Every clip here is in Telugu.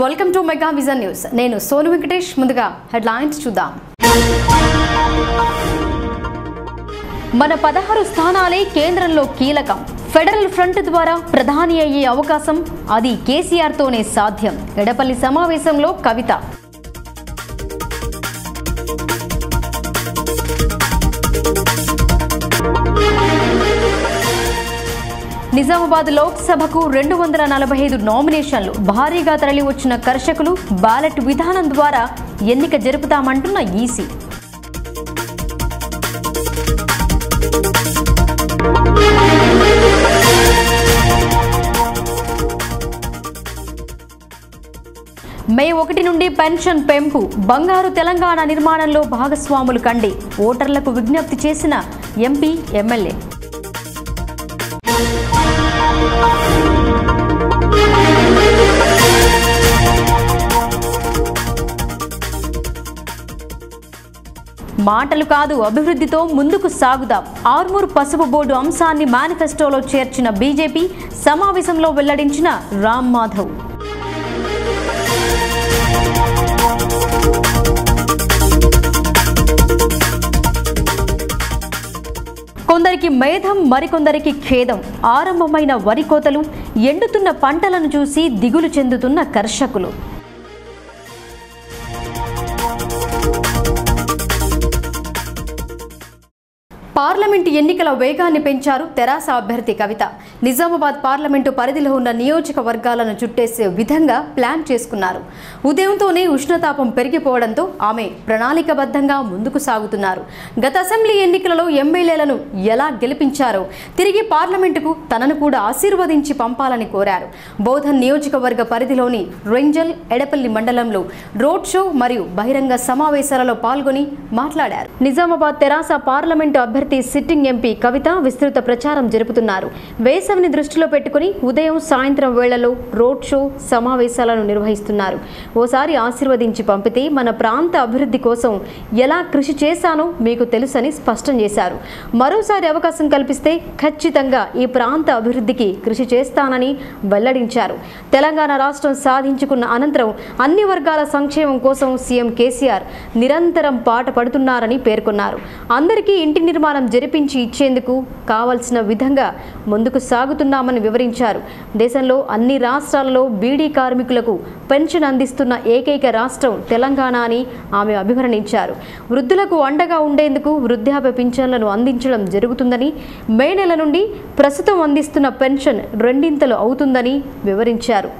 Welcome to mega vision news. నేను సోను వెంకటేష్. ముందుగా హెడ్లైన్స్ చూద్దాం. మన 16 స్థానాలే కేంద్రంలో కీలకం. ఫెడరల్ ఫ్రంట్ ద్వారా ప్రధాని అయ్యే అవకాశం అది కేసీఆర్ తోనే సాధ్యం. ఎడపల్లి సమావేశంలో కవిత. నిజామాబాద్ లోక్సభకు 245 నామినేషన్లు. భారీగా తరలి వచ్చిన కర్షకులు బ్యాలెట్ విధానం ద్వారా ఎన్నిక జరుపుతామంటున్న ఈసీ. మే 1 నుండి పెన్షన్ పెంపు. బంగారు తెలంగాణ నిర్మాణంలో భాగస్వాములు కండి. ఓటర్లకు విజ్ఞప్తి చేసిన ఎంపీ ఎమ్మెల్యే. మాటలు కాదు, అభివృద్ధితో ముందుకు సాగుదాం. ఆర్మూర్ పసుపు బోర్డు అంశాన్ని మేనిఫెస్టోలో చేర్చిన బీజేపీ. సమావేశంలో వెల్లడించిన రామ్ మాధవ్. కొందరికి మేధం, మరికొందరికి ఖేదం. ఆరంభమైన వరి కోతలు, ఎండుతున్న పంటలను చూసి దిగులు చెందుతున్న కర్షకులు. పార్లమెంటు ఎన్నికల వేగాన్ని పెంచారు తెరాస అభ్యర్థి కవిత. నిజామాబాద్ పార్లమెంటు పరిధిలో ఉన్న నియోజకవర్గాలను చుట్టేసే విధంగా ప్లాన్ చేసుకున్నారు. ఉదయంతోనే ఉష్ణతాపం పెరిగిపోవడంతో ఆమె ప్రణాళికబద్ధంగా ముందుకు సాగుతున్నారు. గత అసెంబ్లీ ఎన్నికలలో ఎమ్మెల్యేలను ఎలా గెలిపించారో తిరిగి పార్లమెంటుకు తనను కూడా ఆశీర్వదించి పంపాలని కోరారు. బోధన్ నియోజకవర్గ పరిధిలోని రెంజల్, ఎడపల్లి మండలంలో రోడ్ షో మరియు బహిరంగ సమావేశాలలో పాల్గొని మాట్లాడారు. నిజామాబాద్ తెరాస పార్లమెంటు అభ్యర్థి సిట్టింగ్ ఎంపీ కవిత విస్తృత ప్రచారం జరుపుతున్నారు. వేసవిని దృష్టిలో పెట్టుకుని ఉదయం, సాయంత్రం వేళలో రోడ్ షో, సమావేశాలను నిర్వహిస్తున్నారు. ఓసారి ఆశీర్వదించి పంపితే మన ప్రాంత అభివృద్ధి కోసం ఎలా కృషి చేశానో మీకు తెలుసని స్పష్టం చేశారు. మరోసారి అవకాశం కల్పిస్తే ఖచ్చితంగా ఈ ప్రాంత అభివృద్ధికి కృషి చేస్తానని వెల్లడించారు. తెలంగాణ రాష్ట్రం సాధించుకున్న అనంతరం అన్ని వర్గాల సంక్షేమం కోసం సీఎం కేసీఆర్ నిరంతరం పాట పడుతున్నారని పేర్కొన్నారు. అందరికీ ఇంటి నిర్మాణం జరిపించి ఇచ్చేందుకు కావాల్సిన విధంగా ముందుకు సాగుతున్నామని వివరించారు. దేశంలో అన్ని రాష్ట్రాలలో బీడీ కార్మికులకు పెన్షన్ అందిస్తున్న ఏకైక రాష్ట్రం తెలంగాణ అని ఆమె అభివర్ణించారు. వృద్ధులకు అండగా ఉండేందుకు వృద్ధాప్య పింఛన్లను అందించడం జరుగుతుందని, మే నెల నుండి ప్రస్తుతం అందిస్తున్న పెన్షన్ 2 అవుతుందని వివరించారు.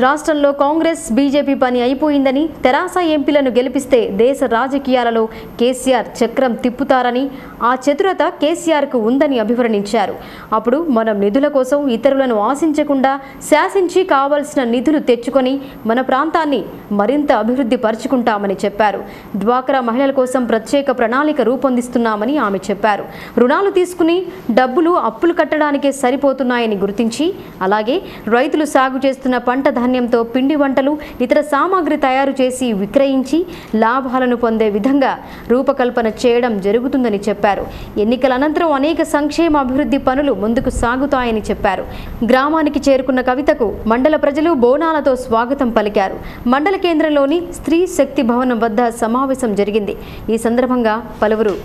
రాష్ట్రంలో కాంగ్రెస్, బీజేపీ పని అయిపోయిందని, తెరాస ఎంపీలను గెలిపిస్తే దేశ రాజకీయాలలో కేసీఆర్ చక్రం తిప్పుతారని, ఆ చతురత కేసీఆర్కు ఉందని అభివర్ణించారు. అప్పుడు మనం నిధుల కోసం ఇతరులను ఆశించకుండా శాసించి కావాల్సిన నిధులు తెచ్చుకొని మన ప్రాంతాన్ని మరింత అభివృద్ధి పరుచుకుంటామని చెప్పారు. డ్వాక్రా మహిళల కోసం ప్రత్యేక ప్రణాళిక రూపొందిస్తున్నామని ఆమె చెప్పారు. రుణాలు తీసుకుని డబ్బులు అప్పులు కట్టడానికే సరిపోతున్నాయని గుర్తించి, అలాగే రైతులు సాగు చేస్తున్న పంట ధాన్యంతో పిండి వంటలు, ఇతర సామాగ్రి తయారు చేసి విక్రయించి లాభాలను పొందే విధంగా రూపకల్పన చేయడం జరుగుతుందని చెప్పారు. ఎన్నికల అనంతరం అనేక సంక్షేమ అభివృద్ధి పనులు ముందుకు సాగుతాయని చెప్పారు. గ్రామానికి చేరుకున్న కవితకు మండల ప్రజలు బోనాలతో స్వాగతం పలికారు. మండల కేంద్రంలోని స్త్రీ శక్తి భవనం వద్ద సమావేశం జరిగింది. ఈ సందర్భంగా పలువురు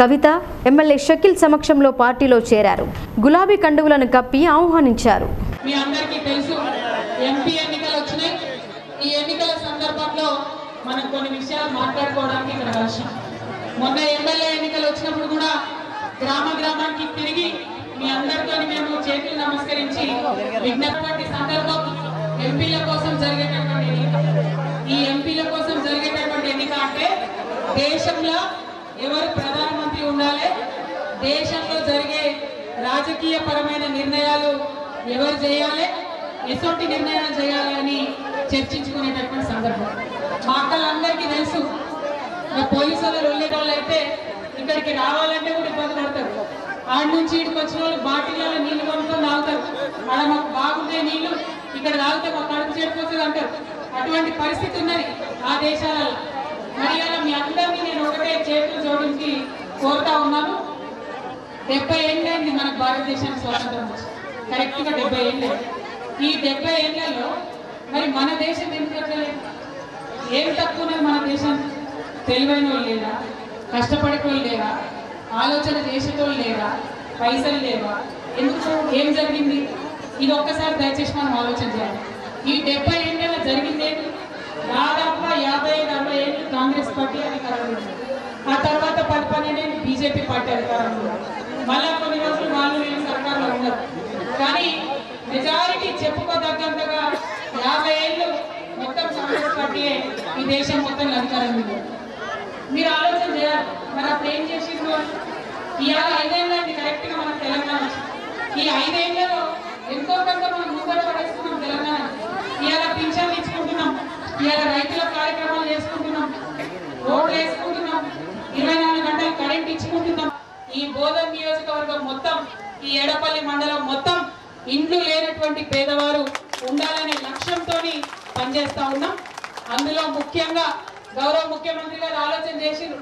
కవిత, ఎమ్మెల్యే షకీల్ సమక్షంలో పార్టీలో చేరారు. గులాబీ కండువులను కప్పి ఆహ్వానించారు. మీ అందరికీ తెలుసు, ఎంపీ ఎన్నికలు వచ్చినాయి. ఈ ఎన్నికల సందర్భంలో మనం కొన్ని విషయాలు మాట్లాడుకోవడానికి ఇక్కడ కలిసాం. మొన్న ఎమ్మెల్యే ఎన్నికలు వచ్చినప్పుడు కూడా గ్రామానికి తిరిగి మీ అందరితో మేము చేతులు నమస్కరించి విజ్ఞప్తి సందర్భం ఎంపీల కోసం జరిగేటటువంటి ఎన్నిక. ఈ ఎంపీల కోసం జరిగేటటువంటి ఎన్నిక అంటే దేశంలో ఎవరు ప్రధానమంత్రి ఉండాలి, దేశంలో జరిగే రాజకీయ పరమైన నిర్ణయాలు ఎవరు చేయాలి, ఎటువంటి నిర్ణయాలు చేయాలి అని చర్చించుకునేటటువంటి సందర్భం. మా అక్కలందరికీ తెలుసు, పోలీసులు వెళ్ళేటోళ్ళు అయితే ఇక్కడికి రావాలంటే కూడా ఇబ్బంది పడతారు. ఆడ నుంచి ఇక్కడికి వచ్చిన వాళ్ళు బాటిల్లో నీళ్లు కొనుక్కొని తాగుతారు. ఆడ మాకు బాగుండే నీళ్లు ఇక్కడ తాగితే మాకు కడుపు చేరిపోతుంది అంటారు. అటువంటి పరిస్థితి ఉన్నది ఆ దేశాలలో. మరి అలా మీ అందరినీ నేను ఒకటే చేతులు జోడించి కోరుతా ఉన్నాను. 70 ఏళ్ళైంది మనకు భారతదేశానికి స్వాతంత్రం వచ్చి, కరెక్ట్గా 70 ఏళ్ళు. ఈ 70 ఏళ్లలో మరి మన దేశం ఎందుకు అట్లా లేదు? ఏం తక్కువనే మన దేశం? తెలివైన వాళ్ళు లేరా? కష్టపడేటోళ్ళు లేరా? ఆలోచన చేసేటోళ్ళు లేరా? పైసలు లేవా? ఎందుకు? ఏం జరిగింది? ఇది ఒక్కసారి దయచేసి మనం ఆలోచన చేయాలి. ఈ 70 ఏళ్ళలో జరిగింది ఏంటి? దాదాపుగా 55-60 ఏళ్ళు కాంగ్రెస్ పార్టీ అధికారంలో ఉంది. ఆ తర్వాత 10-12 ఏళ్ళు బీజేపీ పార్టీ అధికారంలో ఉంది. మళ్ళా కొన్ని రోజులు వాళ్ళు ఏం సర్కార్లో ఉన్నారు. కానీ మెజారిటీ చెప్పుకోదగ్గంతగా 50 ఏళ్ళు మొత్తం కాంగ్రెస్ పార్టీయే ఈ దేశం మొత్తం అధికారంలో ఉంది. మీరు ఆలోచన చేయాలి. మరి అప్పుడు ఏం చేసిండ్రు? ఇవాళ 5 ఏళ్ళండి కరెక్ట్గా మన తెలంగాణ. ఈ 5 ఏళ్లలో ఎంతో కొంత మనం ముందర పడేస్తున్నాం తెలంగాణ. ఇవాళ పింఛన్లు ఇచ్చుకుంటున్నాం, ఇవాళ రైతుల కార్యక్రమాలు చేసుకుంటున్నాం, రోడ్లు వేసుకుంటున్నాం, 24 గంటలు కరెంట్ ఇచ్చుకుంటున్నాం. ఈ బోధన్ నియోజకవర్గం మొత్తం, ఈ ఎడపల్లి మండలం మొత్తం ఇండ్లు లేనటువంటి పేదవారు ఉండాలనే లక్ష్యంతో పనిచేస్తా ఉన్నాం. అందులో ముఖ్యంగా గౌరవ ముఖ్యమంత్రి గారు ఆలోచన చేసిండ్రు.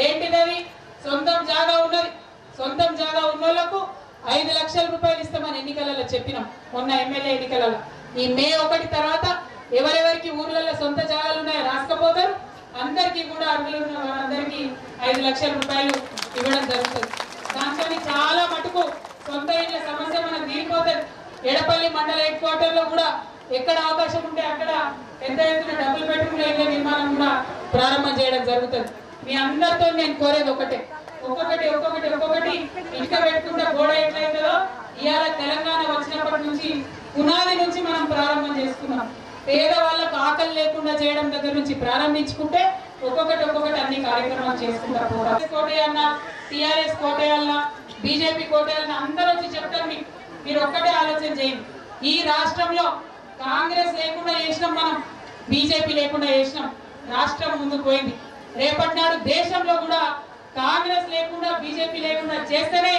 ఏంటిదది? సొంతం జాగా ఉన్నది. సొంతం జాగా ఉన్నోళ్లకు 5 లక్షల రూపాయలు ఇస్తామని ఎన్నికలలో చెప్పినాం, మొన్న ఎమ్మెల్యే ఎన్నికలలో. ఈ మే 1 తర్వాత ఎవరెవరికి ఊర్లలో సొంత జాగాలు ఉన్నాయో రాసుకపోతారు. అందరికీ కూడా అర్హులు ఉన్న వారందరికీ 5 లక్షల రూపాయలు ఇవ్వడం జరుగుతుంది. దాంతో చాలా మటుకు సొంత ఇళ్ల సమస్య మనకు తీరిపోతుంది. ఎడపల్లి మండల హెడ్ క్వార్టర్ లో కూడా ఎక్కడ అవకాశం ఉంటే అక్కడ పెద్ద ఎత్తున డబుల్ బెడ్రూమ్ల ఇళ్ల నిర్మాణం కూడా ప్రారంభం చేయడం జరుగుతుంది. మీ అందరితో నేను కోరేది ఒక్కటే, ఒక్కొక్కటి ఇటుక పెట్టుకుంటే గోడ ఎట్లయితుందో ఇవాళ తెలంగాణ వచ్చినప్పటి నుంచి పునాది నుంచి మనం ప్రారంభం చేసుకున్నాం. పేదవాళ్ళకు ఆకలి లేకుండా చేయడం దగ్గర నుంచి ప్రారంభించుకుంటే ఒక్కొక్కటి అన్ని కార్యక్రమాలు చేసుకుంటారు. కోటేయాలన్నా, టీఆర్ఎస్ కోటేయాలన్నా, బీజేపీ కోటేయాలన్నా అందరూ వచ్చి చెప్తారు. మీరు ఒక్కటే ఆలోచన చేయండి. ఈ రాష్ట్రంలో కాంగ్రెస్ లేకుండా చేసినాం, మనం బీజేపీ లేకుండా చేసినాం, రాష్ట్రం ముందుకు పోయింది. రేపటి నాడు దేశంలో కూడా కాంగ్రెస్ లేకుండా బీజేపీ లేకుండా చేస్తేనే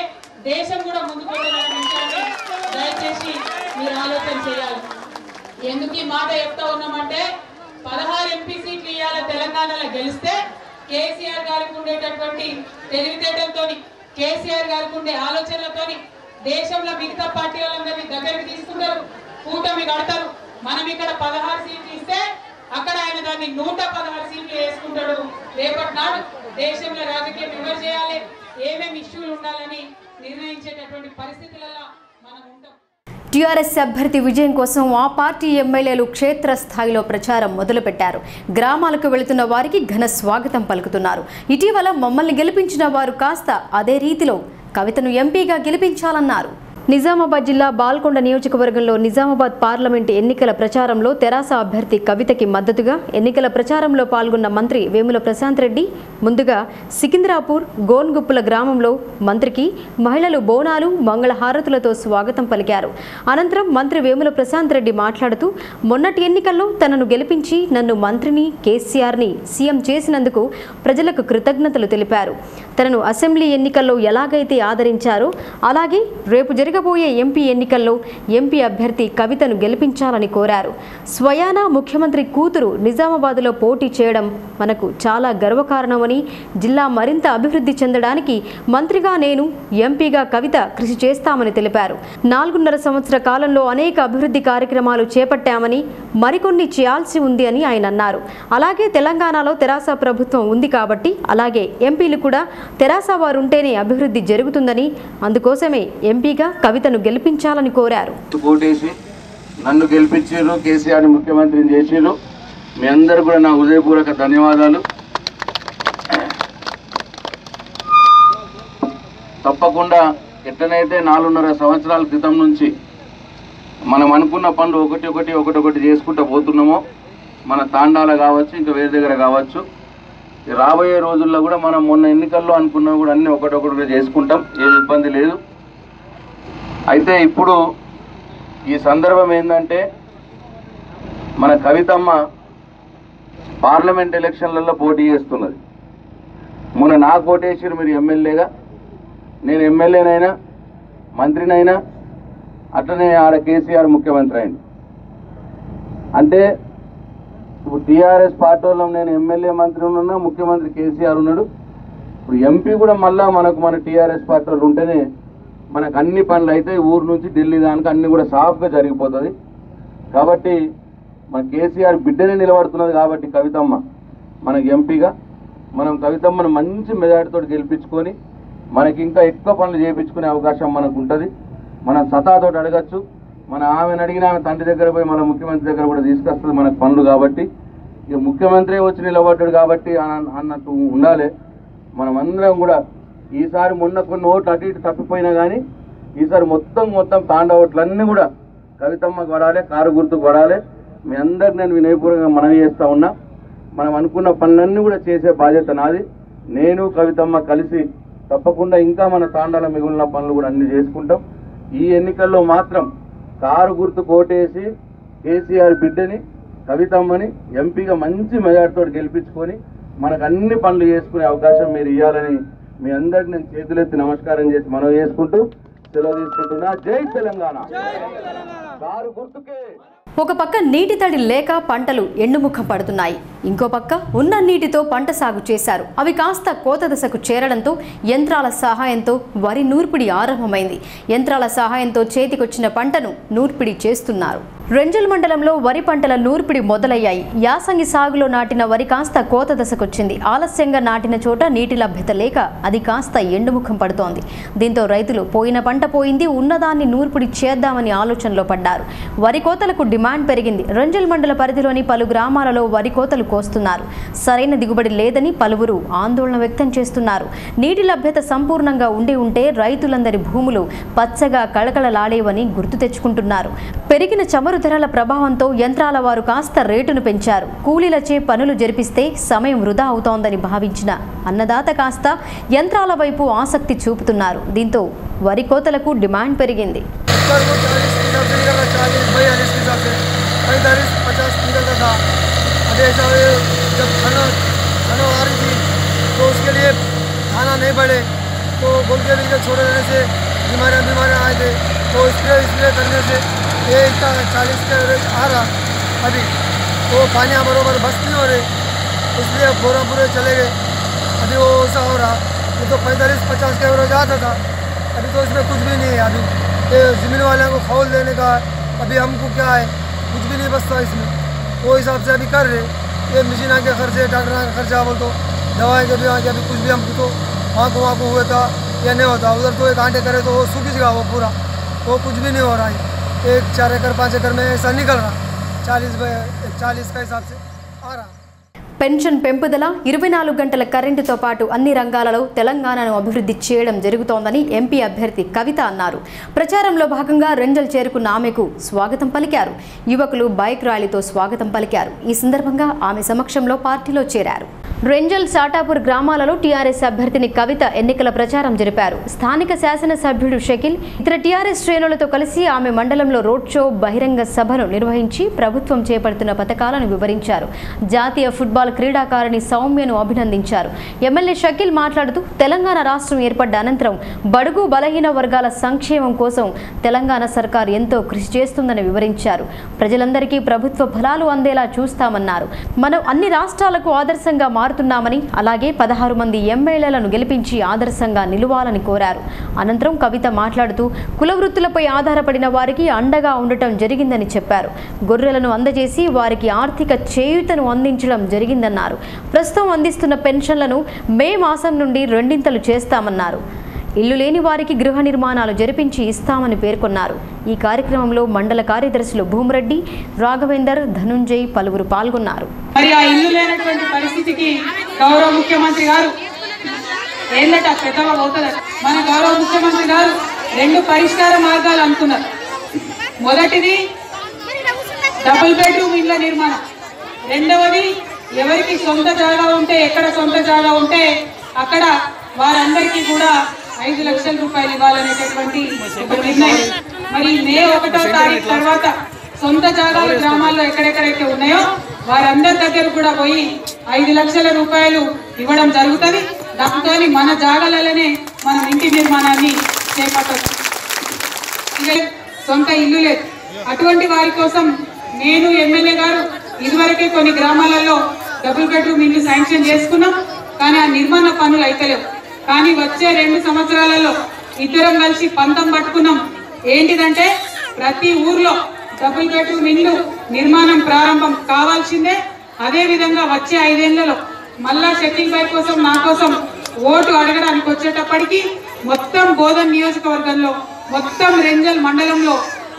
దేశం కూడా ముందుకు పోయిందని దయచేసి మీరు ఆలోచన చేయాలి. ఎందుకు ఈ మాట చెప్తా ఉన్నామంటే 16 ఎంపీ సీట్లు ఇవాళ తెలంగాణలో గెలిస్తే కేసీఆర్ గారికి ఉండేటటువంటి తెలివితేటలతో, కేసీఆర్ గారికి ఉండే ఆలోచనలతోని దేశంలో మిగతా పార్టీ వాళ్ళందరినీ దగ్గరికి తీసుకుంటారు, కూటమి కడతారు. మనం ఇక్కడ 16 సీట్లు ఇస్తే అక్కడ ఆయన దాన్ని 116 సీట్లు వేసుకుంటాడు. రేపటి నాడు దేశంలో రాజకీయం ఎవరు చేయాలి, ఏమేమి ఇష్యూలు ఉండాలని నిర్ణయించేటటువంటి పరిస్థితులలో మనం ఉంటాం. టీఆర్ఎస్ అభ్యర్థి విజయం కోసం ఆ పార్టీ ఎమ్మెల్యేలు క్షేత్రస్థాయిలో ప్రచారం మొదలుపెట్టారు. గ్రామాలకు వెళుతున్న వారికి ఘన స్వాగతం పలుకుతున్నారు. ఇటీవల మమ్మల్ని గెలిపించిన వారు కాస్త అదే రీతిలో కవితను ఎంపీగా గెలిపించాలన్నారు. నిజామాబాద్ జిల్లా బాల్కొండ నియోజకవర్గంలో నిజామాబాద్ పార్లమెంటు ఎన్నికల ప్రచారంలో తెరాస అభ్యర్థి కవితకి మద్దతుగా ఎన్నికల ప్రచారంలో పాల్గొన్న మంత్రి వేముల ప్రశాంత్ రెడ్డి ముందుగా సికింద్రాపూర్ గోన్గుప్పుల గ్రామంలో మంత్రికి మహిళలు బోనాలు మంగళహారతులతో స్వాగతం పలికారు. అనంతరం మంత్రి వేముల ప్రశాంత్ రెడ్డి మాట్లాడుతూ మొన్నటి ఎన్నికల్లో తనను గెలిపించి నన్ను మంత్రిని కేసీఆర్ని సీఎం చేసినందుకు ప్రజలకు కృతజ్ఞతలు తెలిపారు. తనను అసెంబ్లీ ఎన్నికల్లో ఎలాగైతే ఆదరించారో అలాగే రేపు జరగబోయే ఎంపీ ఎన్నికల్లో ఎంపీ అభ్యర్థి కవితను గెలిపించాలని కోరారు. స్వయానా ముఖ్యమంత్రి కూతురు నిజామాబాద్లో పోటీ చేయడం మనకు చాలా గర్వకారణమని, జిల్లా మరింత అభివృద్ధి చెందడానికి మంత్రిగా నేను, ఎంపీగా కవిత కృషి చేస్తామని తెలిపారు. 4.5 సంవత్సర కాలంలో అనేక అభివృద్ధి కార్యక్రమాలు చేపట్టామని, మరికొన్ని చేయాల్సి ఉంది అని ఆయన అన్నారు. అలాగే తెలంగాణలో తెరాస ప్రభుత్వం ఉంది కాబట్టి అలాగే ఎంపీలు కూడా తెరాస వారుంటేనే అభివృద్ధి జరుగుతుందని, అందుకోసమే ఎంపీగా కవితను గెలిపించాలని కోరారు. నన్ను గెలిపించారు, కేసీఆర్ని ముఖ్యమంత్రిని చేశారు. మీ అందరూ కూడా నా హృదయపూర్వక ధన్యవాదాలు. తప్పకుండా ఎట్లనైతే 4.5 సంవత్సరాల క్రితం నుంచి మనం అనుకున్న పనులు ఒకటి చేసుకుంటూ పోతున్నామో, మన తాండాల కావచ్చు, ఇంకా వేరే దగ్గర కావచ్చు, రాబోయే రోజుల్లో కూడా మనం మొన్న ఎన్నికల్లో అనుకున్నా కూడా అన్నీ ఒకటి చేసుకుంటాం, ఏం ఇబ్బంది లేదు. అయితే ఇప్పుడు ఈ సందర్భం ఏంటంటే మన కవితమ్మ పార్లమెంట్ ఎలక్షన్లలో పోటీ చేస్తున్నది. మొన్న నాకు ఓటేసారు మీరు ఎమ్మెల్యేగా, నేను ఎమ్మెల్యేనైనా మంత్రినైనా, అట్లనే ఆడ కేసీఆర్ ముఖ్యమంత్రి అయింది. అంటే ఇప్పుడు టీఆర్ఎస్ పార్టీ వాళ్ళం, నేను ఎమ్మెల్యే మంత్రి ఉన్నా, ముఖ్యమంత్రి కేసీఆర్ ఉన్నాడు. ఇప్పుడు ఎంపీ కూడా మళ్ళా మన టీఆర్ఎస్ పార్టీ వాళ్ళు ఉంటేనే మనకు అన్ని పనులు అయితే ఊరు నుంచి ఢిల్లీ దానికి అన్ని కూడా సాఫ్గా జరిగిపోతుంది. కాబట్టి మన కేసీఆర్ బిడ్డనే నిలబడుతున్నది కాబట్టి కవితమ్మ మనకి ఎంపీగా మనం కవితమ్మను మంచి మెజారిటీతో గెలిపించుకొని మనకి ఇంకా ఎక్కువ పనులు చేయించుకునే అవకాశం మనకు ఉంటుంది. మనం సతాతోటి అడగచ్చు. మన ఆమెను అడిగిన ఆమె తండ్రి దగ్గర పోయి మన ముఖ్యమంత్రి దగ్గర కూడా తీసుకొస్తుంది మనకు పనులు. కాబట్టి ఇక ముఖ్యమంత్రి వచ్చి నిలబడ్డాడు కాబట్టి అన్నట్టు ఉండాలి. మనం అందరం కూడా ఈసారి మొన్న కొన్ని ఓట్లు అటు ఇటు తప్పిపోయినా కానీ ఈసారి మొత్తం తాండా ఓట్లన్నీ కూడా కవితమ్మకు పడాలి, కారు గుర్తుకు పడాలి. మీ అందరికి నేను వినయపూర్వకంగా మనవి చేస్తూ ఉన్నా. మనం అనుకున్న పనులన్నీ కూడా చేసే బాధ్యత నాది. నేను కవితమ్మ కలిసి తప్పకుండా ఇంకా మన తాండాల మిగిలిన పనులు కూడా అన్ని చేసుకుంటాం. ఈ ఎన్నికల్లో మాత్రం కారు గుర్తు కోటేసి కేసీఆర్ బిడ్డని కవితమ్మని ఎంపీగా మంచి మెజార్టీతో గెలిపించుకొని మనకు అన్ని పనులు చేసుకునే అవకాశం మీరు ఇవ్వాలని మీ అందరికి నేను చేతులెత్తి నమస్కారం చేసి మనం చేసుకుంటూ సెలవు తీసుకుంటున్నా. జై తెలంగాణ. కారు గుర్తుకే. ఒక పక్క నీటి తడి లేక పంటలు ఎండుముఖం పడుతున్నాయి. ఇంకో పక్క ఉన్న నీటితో పంట సాగు చేశారు. అవి కాస్త కోత దశకు చేరడంతో యంత్రాల సహాయంతో వరి నూర్పిడి ఆరంభమైంది. యంత్రాల సహాయంతో చేతికొచ్చిన పంటను నూర్పిడి చేస్తున్నారు. రెంజల్ మండలంలో వరి పంటల నూర్పిడి మొదలయ్యాయి. యాసంగి సాగులో నాటిన వరి కాస్త కోత దశకొచ్చింది. ఆలస్యంగా నాటిన చోట నీటి లభ్యత లేక అది కాస్త ఎండుముఖం పడుతోంది. దీంతో రైతులు పోయిన పంట పోయింది, ఉన్నదాన్ని నూర్పిడి చేద్దామని ఆలోచనలో పడ్డారు. వరి కోతలకు డిమాండ్ పెరిగింది. రెంజల్ మండల పరిధిలోని పలు గ్రామాలలో వరి కోతలు కోస్తున్నారు. సరైన దిగుబడి లేదని పలువురు ఆందోళన వ్యక్తం చేస్తున్నారు. నీటి లభ్యత సంపూర్ణంగా ఉంటే రైతులందరి భూములు పచ్చగా కళకళలాడేవని గుర్తు తెచ్చుకుంటున్నారు. పెరిగిన చమురు ధరల ప్రభావంతో యంత్రాల వారు కాస్త రేటును పెంచారు. కూలీలచే పనులు జరిపిస్తే సమయం వృధా అవుతోందని భావించిన అన్నదాత కాస్త యంత్రాల వైపు ఆసక్తి చూపుతున్నారు. దీంతో వరి కోతలకు డిమాండ్ పెరిగింది. ये इतना 40 का एवरेज आ रहा अभी तो पानी बराबर बस नहीं हो रहे, इसलिए बोरा पूरे चले गए. अभी वो ऐसा हो रहा. ये तो 45-50 का एवरेज आता था, अभी तो इसमें कुछ भी नहीं है. अभी ये ज़मीन वालों को खौल देने का अभी हमको क्या है, कुछ भी नहीं बचता इसमें. वो हिसाब से अभी कर रहे. ये मशीन के खर्चे, डॉक्टर का खर्चा, बोल तो दवाई के भी आगे अभी कुछ भी हमको तो वहाँ को हुआ था या नहीं होता. उधर तो एक आंटे करे तो वो सूख जाएगा वो पूरा, तो कुछ भी नहीं हो रहा है. 4 एकड़ 5 एकड़ में ऐसा निकल रहा. 40 का हिसाब से आ रहा. పెన్షన్ పెంపుదల, 24 గంటల కరెంటుతో పాటు అన్ని రంగాలలో తెలంగాణను అభివృద్ధి చేయడం జరుగుతోందని ఎంపీ అభ్యర్థి కవిత అన్నారు. ప్రచారంలో భాగంగా రెంజల్ చేరుకున్న ఆమెకు స్వాగతం పలికారు. యువకులు బైక్ ర్యాలీతో స్వాగతం పలికారు. ఈ సందర్భంగా ఆమె సమక్షంలో పార్టీలో చేరారు. రెంజల్, సాటాపూర్ గ్రామాలలో టీఆర్ఎస్ అభ్యర్థిని కవిత ఎన్నికల ప్రచారం జరిపారు. స్థానిక శాసనసభ్యుడు షకీల్ ఇతర టీఆర్ఎస్ శ్రేణులతో కలిసి ఆమె మండలంలో రోడ్ షో, బహిరంగ సభను నిర్వహించి ప్రభుత్వం చేపడుతున్న పథకాలను వివరించారు. జాతీయ ఫుట్బాల్ క్రీడాకారిణి సౌమ్యను అభినందించారు. ఎమ్మెల్యే షకీల్ మాట్లాడుతూ తెలంగాణ రాష్ట్రం ఏర్పడ్డ అనంతరం బడుగు బలహీన వర్గాల సంక్షేమం కోసం తెలంగాణ సర్కార్ ఎంతో కృషి చేస్తుందని వివరించారు. ప్రజలందరికీ ప్రభుత్వ ఫలాలు అందేలా చూస్తామన్నారు. మనం అన్ని రాష్ట్రాలకు ఆదర్శంగా మారుతున్నామని, అలాగే 16 మంది ఎమ్మెల్యేలను గెలిపించి ఆదర్శంగా నిలువాలని కోరారు. అనంతరం కవిత మాట్లాడుతూ కుల వృత్తులపై ఆధారపడిన వారికి అండగా ఉండటం జరిగిందని చెప్పారు. గొర్రెలను అందజేసి వారికి ఆర్థిక చేయూతను అందించడం జరిగిందన్నారు. ప్రస్తుతం అందిస్తున్న పెన్షన్లను మే మాసం నుండి 2 చేస్తామన్నారు. ఇల్లు లేని వారికి గృహ నిర్మాణాలు జరిపించి ఇస్తామని పేర్కొన్నారు. ఈ కార్యక్రమంలో మండల కార్యదర్శులు భూమిరెడ్డి, రాఘవేందర్, ధనుంజయ్ పలువురు పాల్గొన్నారు. మరి ఆ ఇల్లు లేనటువంటి పరిస్థితికి గౌరవ ముఖ్యమంత్రి గారు ఏందట పెద్దగా అవుతుంది. మన గౌరవ ముఖ్యమంత్రి గారు 2 పరిష్కార మార్గాలు అనుకున్నారు. మొదటిది డబుల్ బెడ్రూమ్ ఇళ్ల నిర్మాణం, రెండవది ఎవరికి సొంత జాగా ఉంటే, ఎక్కడ సొంత జాగా ఉంటే అక్కడ వారందరికీ కూడా 5 లక్షల రూపాయలు ఇవ్వాలనేటటువంటి ఒక నిర్ణయం. మరి మే 1వ తారీఖు తర్వాత సొంత జాగాలు గ్రామాల్లో ఎక్కడెక్కడైతే ఉన్నాయో వారందరి దగ్గర కూడా పోయి 5 లక్షల రూపాయలు ఇవ్వడం జరుగుతుంది. దాంతో మన జాగాలలోనే మనం ఇంటి నిర్మాణాన్ని చేపట్టవచ్చు. సొంత ఇల్లు లేదు, అటువంటి వారి కోసం నేను ఎమ్మెల్యే గారు ఇదివరకే కొన్ని గ్రామాలలో డబుల్ బెడ్రూమ్ ఇల్లు శాంక్షన్ చేసుకున్నాం. కానీ ఆ నిర్మాణ పనులు అయితలేవు. కానీ వచ్చే 2 సంవత్సరాలలో ఇద్దరం కలిసి పంతం పట్టుకున్నాం. ఏంటిదంటే ప్రతి ఊర్లో డబుల్ బెడ్రూమ్ ఇల్లు నిర్మాణం ప్రారంభం కావాల్సిందే. అదేవిధంగా వచ్చే 5 ఏళ్లలో మళ్ళా షకిల్ భాయ్ కోసం నా కోసం ఓటు అడగడానికి వచ్చేటప్పటికి మొత్తం బోధన్ నియోజకవర్గంలో మొత్తం రెంజల్ మండలంలో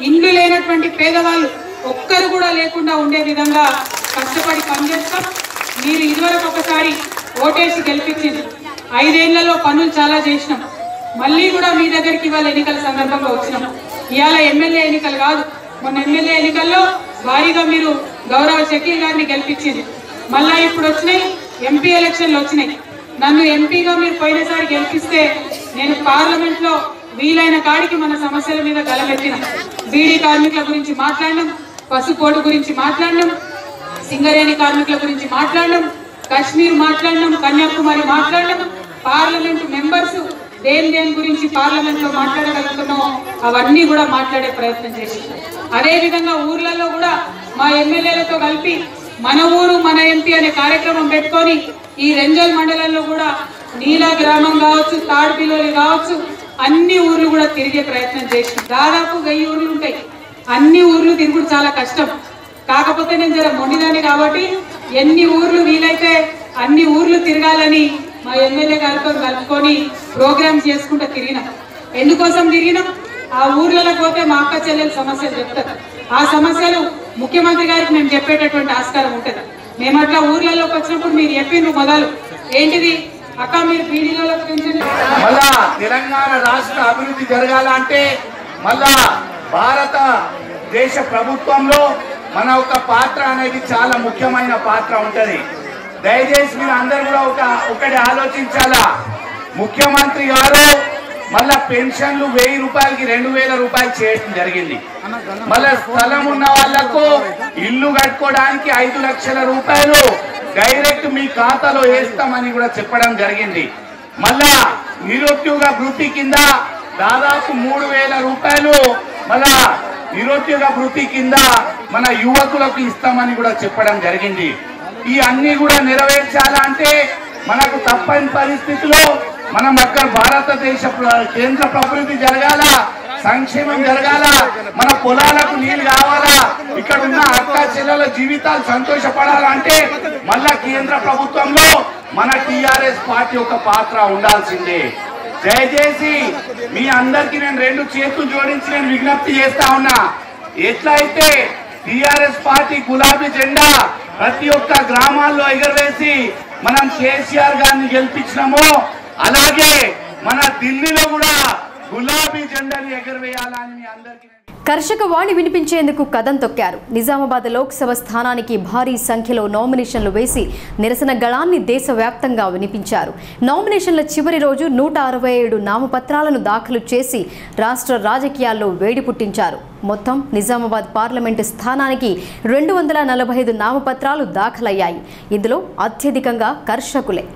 ఇండ్లు లేనటువంటి పేదవాళ్ళు ఒక్కరు కూడా లేకుండా ఉండే విధంగా కష్టపడి పనిచేస్తాం. మీరు ఇదివరకు ఒకసారి ఓటేసి గెలిపించింది. 5 ఏళ్లలో పనులు చాలా చేసినాం. మళ్ళీ కూడా మీ దగ్గరికి ఇవాళ ఎన్నికల సందర్భంగా వచ్చినాం. ఇవాళ ఎమ్మెల్యే ఎన్నికలు కాదు, మొన్న ఎమ్మెల్యే ఎన్నికల్లో భారీగా మీరు గౌరవ షకీల్ గారిని గెలిపించింది. మళ్ళా ఇప్పుడు వచ్చినాయి ఎంపీ ఎలక్షన్లు వచ్చినాయి. నన్ను ఎంపీగా మీరు పోయినసారి గెలిపిస్తే నేను పార్లమెంట్లో వీలైన కాడికి మన సమస్యల మీద గలమెత్తిన. బీడీ కార్మికుల గురించి మాట్లాడినాం, పసుపోటు గురించి మాట్లాడినాం, సింగరేణి కార్మికుల గురించి మాట్లాడినాం, కాశ్మీర్ మాట్లాడినాం, కన్యాకుమారి మాట్లాడినాం. పార్లమెంటు మెంబర్స్ దేని గురించి పార్లమెంట్ లో మాట్లాడగలుగుతున్నామో అవన్నీ కూడా మాట్లాడే ప్రయత్నం చేసి, అదే విధంగా ఊర్లలో కూడా మా ఎమ్మెల్యేలతో కలిపి మన ఊరు మన ఎంపీ అనే కార్యక్రమం పెట్టుకొని ఈ రెంజల్ మండలంలో కూడా నీలా గ్రామం కావచ్చు, తాడిపిల్లోలి కావచ్చు, అన్ని ఊర్లు కూడా తిరిగే ప్రయత్నం చేసి దాదాపు 1000 ఊర్లు ఉంటాయి. అన్ని ఊర్లు తిరుగుడు చాలా కష్టం. కాకపోతే నేను జర మొండిదాన్ని కాబట్టి ఎన్ని ఊర్లు వీలైతే అన్ని ఊర్లు తిరగాలని మా ఎమ్మెల్యే గారితో కలుపుకొని ప్రోగ్రామ్ చేసుకుంటూ తిరిగినాం. ఎందుకోసం తిరిగినాం? ఆ ఊర్లలో పోతే మా అక్క చెల్లెలు సమస్యలు చెప్తారు. ఆ సమస్యలు ముఖ్యమంత్రి గారికి మేము చెప్పేటటువంటి ఆస్కారం ఉంటుంది. మేము అట్లా ఊర్లలోకి వచ్చినప్పుడు మీరు చెప్పిండ్రు మొదలు ఏంటిది అక్క మీరు పీడీలలో మళ్ళా తెలంగాణ రాష్ట్ర అభివృద్ధి జరగాలంటే మళ్ళా భారతదేశ ప్రభుత్వంలో మన ఒక పాత్ర అనేది చాలా ముఖ్యమైన పాత్ర ఉంటది. దయచేసి మీరు అందరు కూడా ఒకటి ఆలోచించాలా. ముఖ్యమంత్రి గారు మళ్ళా పెన్షన్లు 1000 రూపాయలకి 2000 రూపాయలు చేయడం జరిగింది. మళ్ళా స్థలం ఉన్న వాళ్లకు ఇల్లు కట్టుకోవడానికి 5 లక్షల రూపాయలు డైరెక్ట్ మీ ఖాతాలో వేస్తామని కూడా చెప్పడం జరిగింది. మళ్ళా నిరుద్యోగ భృతి కింద దాదాపు 3000 రూపాయలు మళ్ళా నిరుద్యోగ భృతి కింద మన యువకులకు ఇస్తామని కూడా చెప్పడం జరిగింది. ఈ అన్ని కూడా నెరవేర్చాలంటే మనకు తప్పని పరిస్థితిలో మనం అక్కడ భారతదేశ కేంద్ర అభివృద్ధి జరగాల, సంక్షేమం జరగాల, మన పొలాలకు నీళ్లు కావాలా, ఇక్కడ ఉన్న అక్క చెల్లెల జీవితాలు సంతోషపడాలంటే మళ్ళా కేంద్ర ప్రభుత్వంలో మన టిఆర్ఎస్ పార్టీ యొక్క పాత్ర ఉండాల్సిందే. దయచేసి మీ అందరికి నేను 2 చేతులు జోడించి నేను విజ్ఞప్తి చేస్తా ఉన్నా. ఎట్లయితే టిఆర్ఎస్ పార్టీ గులాబీ జెండా ప్రతి ఒక్క గ్రామాల్లో ఎగరవేసి మనం కేసీఆర్ గారిని గెలిపించినామో అలాగే మన ఢిల్లీలో కూడా గులాబీ జెండాని ఎగరవేయాలని మీ అందరికీ కర్షక వాణి వినిపించేందుకు కదం తొక్కారు. నిజామాబాద్ లోక్సభ స్థానానికి భారీ సంఖ్యలో నామినేషన్లు వేసి నిరసన గళాన్ని దేశవ్యాప్తంగా వినిపించారు. నామినేషన్ల చివరి రోజు 167 నామపత్రాలను దాఖలు చేసి రాష్ట్ర రాజకీయాల్లో వేడి పుట్టించారు. మొత్తం నిజామాబాద్ పార్లమెంటు స్థానానికి 245 నామపత్రాలు దాఖలయ్యాయి. ఇందులో అత్యధికంగా కర్షకులే.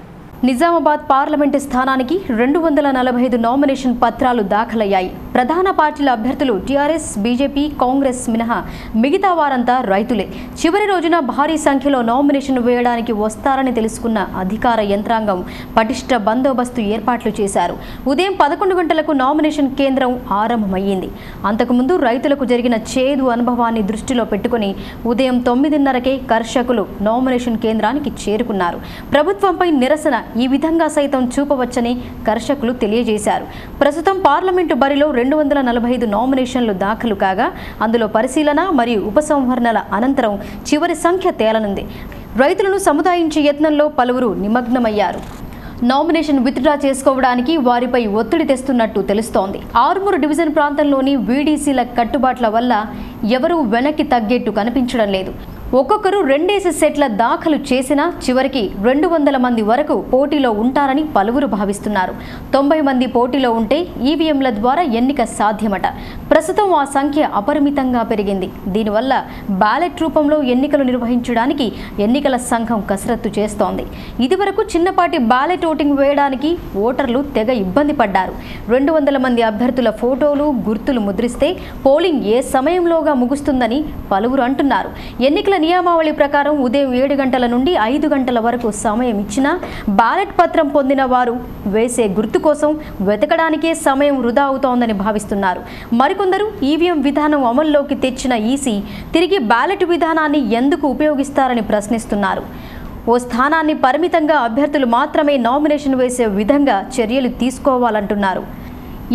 నిజామాబాద్ పార్లమెంటు స్థానానికి 245 నామినేషన్ పత్రాలు దాఖలయ్యాయి. ప్రధాన పార్టీల అభ్యర్థులు టీఆర్ఎస్, బీజేపీ, కాంగ్రెస్ మినహా మిగతా వారంతా రైతులే. చివరి రోజున భారీ సంఖ్యలో నామినేషన్ వేయడానికి వస్తారని తెలుసుకున్న అధికార యంత్రాంగం పటిష్ట బందోబస్తు ఏర్పాట్లు చేశారు. ఉదయం 11 గంటలకు నామినేషన్ కేంద్రం ఆరంభమయ్యింది. అంతకుముందు రైతులకు జరిగిన చేదు అనుభవాన్ని దృష్టిలో పెట్టుకుని ఉదయం 9:30కే కర్షకులు నామినేషన్ కేంద్రానికి చేరుకున్నారు. ప్రభుత్వంపై నిరసన ఈ విధంగా సైతం చూపవచ్చని కర్షకులు తెలియజేశారు. ప్రస్తుతం పార్లమెంటు బరిలో 245 నామినేషన్లు దాఖలు కాగా అందులో పరిశీలన మరియు ఉపసంహరణల అనంతరం చివరి సంఖ్య తేలనుంది. రైతులను సముదాయించే యత్నంలో పలువురు నిమగ్నమయ్యారు. నామినేషన్ విత్డ్రా చేసుకోవడానికి వారిపై ఒత్తిడి తెస్తున్నట్టు తెలుస్తోంది. ఆర్మూరు డివిజన్ ప్రాంతంలోని వీడీసీల కట్టుబాట్ల వల్ల ఎవరూ వెనక్కి తగ్గేట్టు కనిపించడం లేదు. ఒక్కొక్కరు 2 సెట్ల దాఖలు చేసినా చివరికి 200 మంది వరకు పోటీలో ఉంటారని పలువురు భావిస్తున్నారు. 90 మంది పోటీలో ఉంటే ఈవీఎంల ద్వారా ఎన్నిక సాధ్యమట. ప్రస్తుతం ఆ సంఖ్య అపరిమితంగా పెరిగింది. దీనివల్ల బ్యాలెట్ రూపంలో ఎన్నికలు నిర్వహించడానికి ఎన్నికల సంఘం కసరత్తు చేస్తోంది. ఇదివరకు చిన్నపాటి బ్యాలెట్ ఓటింగ్ వేయడానికి ఓటర్లు తెగ ఇబ్బంది పడ్డారు. 200 మంది అభ్యర్థుల ఫోటోలు, గుర్తులు ముద్రిస్తే పోలింగ్ ఏ సమయంలోగా ముగుస్తుందని పలువురు అంటున్నారు. ఎన్నికల నియమావళి ప్రకారం ఉదయం 7 గంటల నుండి 5 గంటల వరకు సమయం ఇచ్చినా బ్యాలెట్ పత్రం పొందిన వారు వేసే గుర్తు కోసం వెతకడానికే సమయం వృధా అవుతోందని భావిస్తున్నారు. మరికొందరు ఈవీఎం విధానం అమల్లోకి తెచ్చిన ఈసీ తిరిగి బ్యాలెట్ విధానాన్ని ఎందుకు ఉపయోగిస్తారని ప్రశ్నిస్తున్నారు. ఓ స్థానాన్ని పరిమితంగా అభ్యర్థులు మాత్రమే నామినేషన్ వేసే విధంగా చర్యలు తీసుకోవాలంటున్నారు.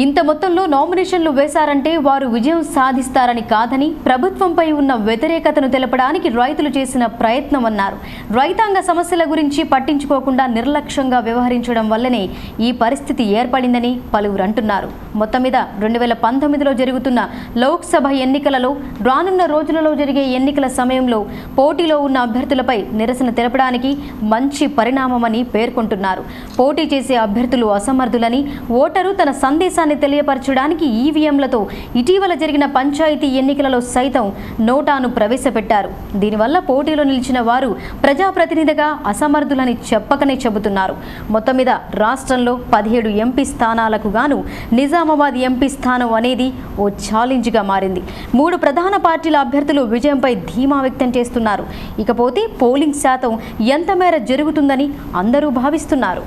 ఇంత మొత్తంలో నామినేషన్లు వేశారంటే వారు విజయం సాధిస్తారని కాదని ప్రభుత్వంపై ఉన్న వ్యతిరేకతను తెలపడానికి రైతులు చేసిన ప్రయత్నం అన్నారు. రైతాంగ సమస్యల గురించి పట్టించుకోకుండా నిర్లక్ష్యంగా వ్యవహరించడం వల్లనే ఈ పరిస్థితి ఏర్పడిందని పలువురు అంటున్నారు. మొత్తం మీద 2019లో జరుగుతున్న లోక్సభ ఎన్నికలలో రానున్న రోజులలో జరిగే ఎన్నికల సమయంలో పోటీలో ఉన్న అభ్యర్థులపై నిరసన తెలపడానికి మంచి పరిణామమని పేర్కొంటున్నారు. పోటీ చేసే అభ్యర్థులు అసమర్థులని ఓటరు తన సందేశాన్ని తెలియపరచడానికి ఈవీఎంలతో ఇటీవల జరిగిన పంచాయతీ ఎన్నికలలో సైతం నోటాను ప్రవేశపెట్టారు. దీనివల్ల పోటీలో నిలిచిన వారు ప్రజాప్రతినిధిగా అసమర్థులని చెప్పకనే చెబుతున్నారు. మొత్తం మీద రాష్ట్రంలో 17 ఎంపీ స్థానాలకు గాను నిజామాబాద్ ఎంపీ స్థానం అనేది ఓ ఛాలెంజ్గా మారింది. 3 ప్రధాన పార్టీల అభ్యర్థులు విజయంపై ధీమా వ్యక్తం చేస్తున్నారు. ఇకపోతే పోలింగ్ శాతం ఎంత మేర జరుగుతుందని అందరూ భావిస్తున్నారు.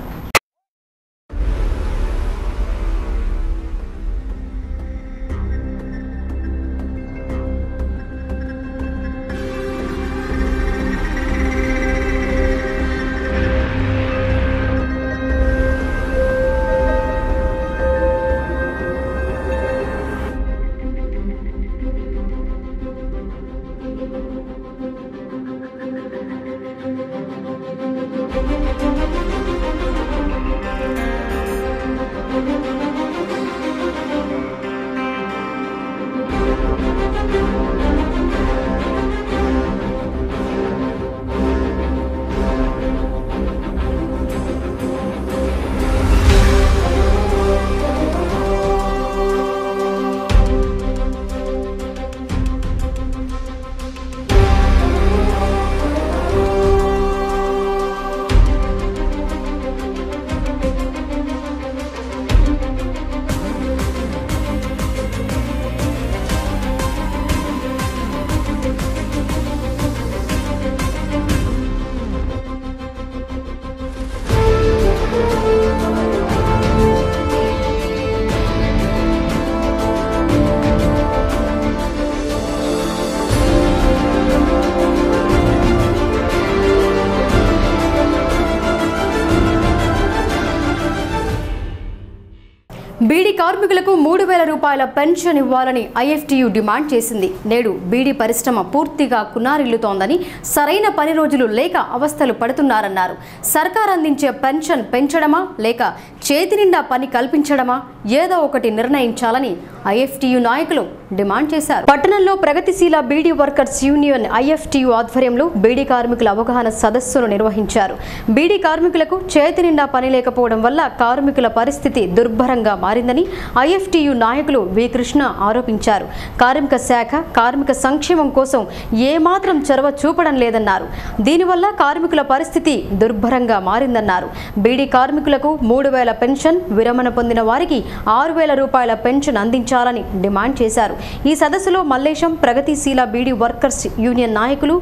బీడీ కార్మికులకు 3,000 రూపాయల పెన్షన్ ఇవ్వాలని ఐఎఫ్టీయూ డిమాండ్ చేసింది. నేడు బీడీ పరిశ్రమ పూర్తిగా కునారిల్లుతోందని, సరైన పని రోజులు లేక అవస్థలు పడుతున్నారన్నారు. సర్కార్ అందించే పెన్షన్ పెంచడమా లేక చేతి నిండా పని కల్పించడమా ఏదో ఒకటి నిర్ణయించాలని ఐఎఫ్టీయూ నాయకులు డిమాండ్ చేశారు. పట్టణంలో ప్రగతిశీల బీడీ వర్కర్స్ యూనియన్ ఐఎఫ్టీయూ ఆధ్వర్యంలో బీడీ కార్మికుల అవగాహన సదస్సును నిర్వహించారు. బీడీ కార్మికులకు చేతి నిండా పని లేకపోవడం వల్ల కార్మికుల పరిస్థితి దుర్భరంగా మారిందని ఐఎఫ్టీయూ నాయకులు వి కృష్ణ ఆరోపించారు. కార్మిక శాఖ కార్మిక సంక్షేమం కోసం ఏమాత్రం చొరవ చూపడం లేదన్నారు. దీనివల్ల కార్మికుల పరిస్థితి దుర్భరంగా మారిందన్నారు. బీడీ కార్మికులకు 3,000 పెన్షన్, విరమణ పొందిన వారికి 6,000 రూపాయల పెన్షన్ అందించాలని డిమాండ్ చేశారు. ఈ సదస్సులో మల్లేశం, ప్రగతిశీల బీడీ వర్కర్స్ యూనియన్ నాయకులు,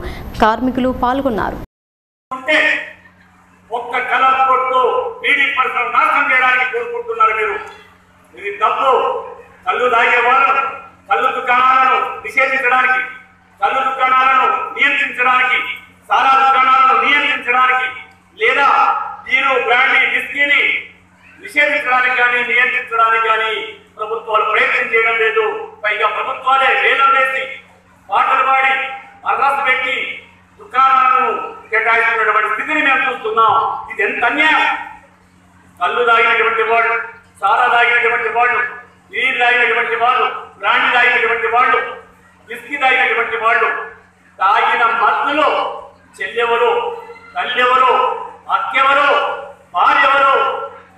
కార్మికులు పాల్గొన్నారు. ఇది తప్పు. కళ్ళు తాగే వాళ్ళను, కళ్ళు దుకాణాలను నిషేధించడానికి, కళ్ళు దుకాణాలను నియంత్రించడానికి, సారా దుకాణాలను నియంత్రించడానికి, లేదా బీరు, బ్రాండీ, విస్కీని నిషేధించడానికి కానీ నియంత్రించడానికి కానీ ప్రభుత్వాలు ప్రయత్నం చేయడం లేదు. పైగా ప్రభుత్వాలే వేలం వేసి పాటలు పాడి అర్రస్ పెట్టి దుకాణాలను కేటాయిస్తున్నటువంటి స్థితిని మేము చూస్తున్నాం. ఇది ఎంత అన్యాయం. కళ్ళు తాగినటువంటి వాళ్ళు, సారా తాగినటువంటి వాళ్ళు, నీరు తాగినటువంటి వాళ్ళు, బ్రాండీ తాగినటువంటి వాళ్ళు, విస్కీ తాగినటువంటి వాళ్ళు, తాగిన మత్తులో చెల్లెవరు, తల్లెవరు, అక్కెవరు, భార్యెవరు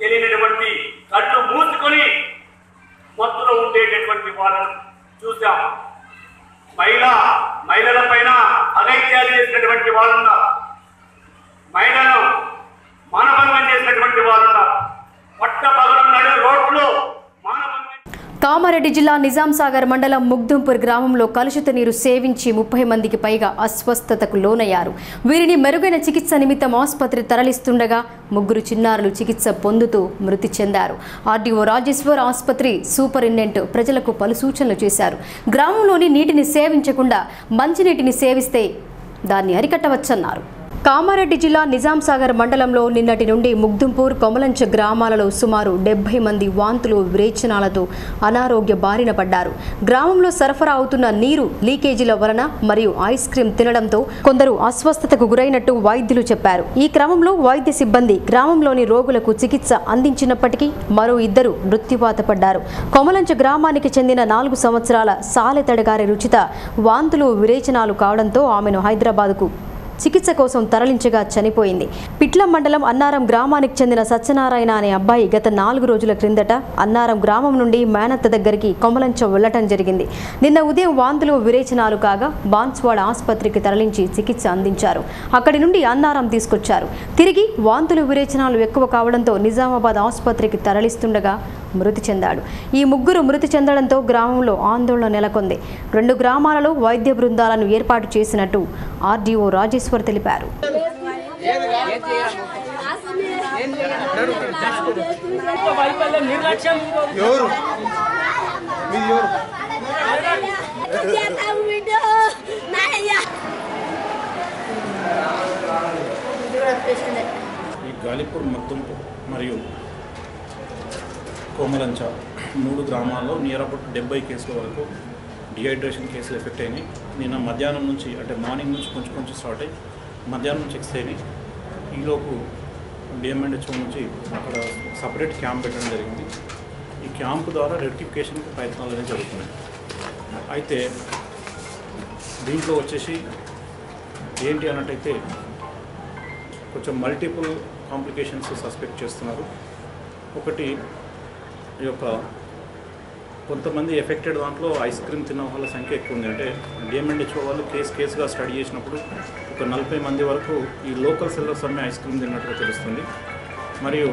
తెలియనటువంటి కళ్ళు మూసుకొని మత్తులో ఉండేటటువంటి వాళ్ళను చూసాం. మహిళల పైన అగత్యాలు చేసినటువంటి వాళ్ళున్నారు. మహిళలను మానభంగం చేసినటువంటి వాళ్ళున్నారు. పట్ట పగలు నడు రోడ్లు మానభంగం. కామారెడ్డి జిల్లా నిజాంసాగర్ మండలం ముగ్దుంపూర్ గ్రామంలో కలుషిత నీరు సేవించి 30 మందికి పైగా అస్వస్థతకు లోనయ్యారు. వీరిని మెరుగైన చికిత్స నిమిత్తం ఆసుపత్రి తరలిస్తుండగా 3 చిన్నారులు చికిత్స పొందుతూ మృతి చెందారు. ఆర్డీఓ రాజేశ్వర్ ఆసుపత్రి సూపరింటెండెంట్ ప్రజలకు పలు సూచనలు చేశారు. గ్రామంలోని నీటిని సేవించకుండా మంచినీటిని సేవిస్తే దాన్ని అరికట్టవచ్చన్నారు. కామారెడ్డి జిల్లా నిజాంసాగర్ మండలంలో నిన్నటి నుండి ముగ్దుంపూర్ కొమలంచ గ్రామాలలో సుమారు 70 మంది వాంతులు విరేచనాలతో అనారోగ్య బారిన పడ్డారు. గ్రామంలో సరఫరా అవుతున్న నీరు లీకేజీల వలన మరియు ఐస్ క్రీమ్ తినడంతో కొందరు అస్వస్థతకు గురైనట్టు వైద్యులు చెప్పారు. ఈ క్రమంలో వైద్య సిబ్బంది గ్రామంలోని రోగులకు చికిత్స అందించినప్పటికీ మరో 2 మృత్యువాత పడ్డారు. కొమలంచ గ్రామానికి చెందిన 4 సంవత్సరాల సాలెతడగారి రుచిత వాంతులు విరేచనాలు కావడంతో ఆమెను హైదరాబాద్కు చికిత్స కోసం తరలించగా చనిపోయింది. పిట్లం మండలం అన్నారం గ్రామానికి చెందిన సత్యనారాయణ అనే అబ్బాయి గత 4 రోజుల క్రిందట అన్నారం గ్రామం నుండి మేనత్త దగ్గరికి కొమలంచ వెళ్లటం జరిగింది. నిన్న ఉదయం వాంతులు విరేచనాలు కాగా బాన్స్వాడ ఆసుపత్రికి తరలించి చికిత్స అందించారు. అక్కడి నుండి అన్నారం తీసుకొచ్చారు. తిరిగి వాంతులు విరేచనాలు ఎక్కువ కావడంతో నిజామాబాద్ ఆసుపత్రికి తరలిస్తుండగా మృతి చెందాడు. ఈ 3 మృతి చెందడంతో గ్రామంలో ఆందోళన నెలకొంది. 2 గ్రామాలలో వైద్య బృందాలను ఏర్పాటు చేసినట్టు ఆర్డీఓ రాజేశ్వర్ తెలిపారు. గాలిపూర్ ముగ్దుంపూర్ మరియు కోమలంచ 3 గ్రామాల్లో నియర్ అబౌట్ 70 కేసుల వరకు డిహైడ్రేషన్ కేసులు ఎఫెక్ట్ అయినాయి. నిన్న మధ్యాహ్నం నుంచి అంటే మార్నింగ్ నుంచి కొంచెం స్టార్ట్ అయ్యి మధ్యాహ్నం నుంచి చెక్స్ అయినాయి. ఈలోపు డిఎంఎండ్హెచ్ఓ నుంచి అక్కడ సపరేట్ క్యాంప్ పెట్టడం జరిగింది. ఈ క్యాంపు ద్వారా రెక్టిఫికేషన్కి ప్రయత్నాలు అనేవి జరుగుతున్నాయి. అయితే దీంట్లో వచ్చేసి ఏంటి అన్నట్టయితే కొంచెం మల్టిపుల్ కాంప్లికేషన్స్ సస్పెక్ట్ చేస్తున్నారు. ఒకటి ఈ యొక్క కొంతమంది ఎఫెక్టెడ్ దాంట్లో ఐస్ క్రీమ్ తిన్న వాళ్ళ సంఖ్య ఎక్కువ ఉంది. అంటే డిఎంఎండ్హెచ్ఓ వాళ్ళు కేసుగా స్టడీ చేసినప్పుడు ఒక 40 మంది వరకు ఈ లోకల్ సెల్లర్స్ అమ్మే ఐస్ క్రీమ్ తిన్నట్టుగా తెలుస్తుంది. మరియు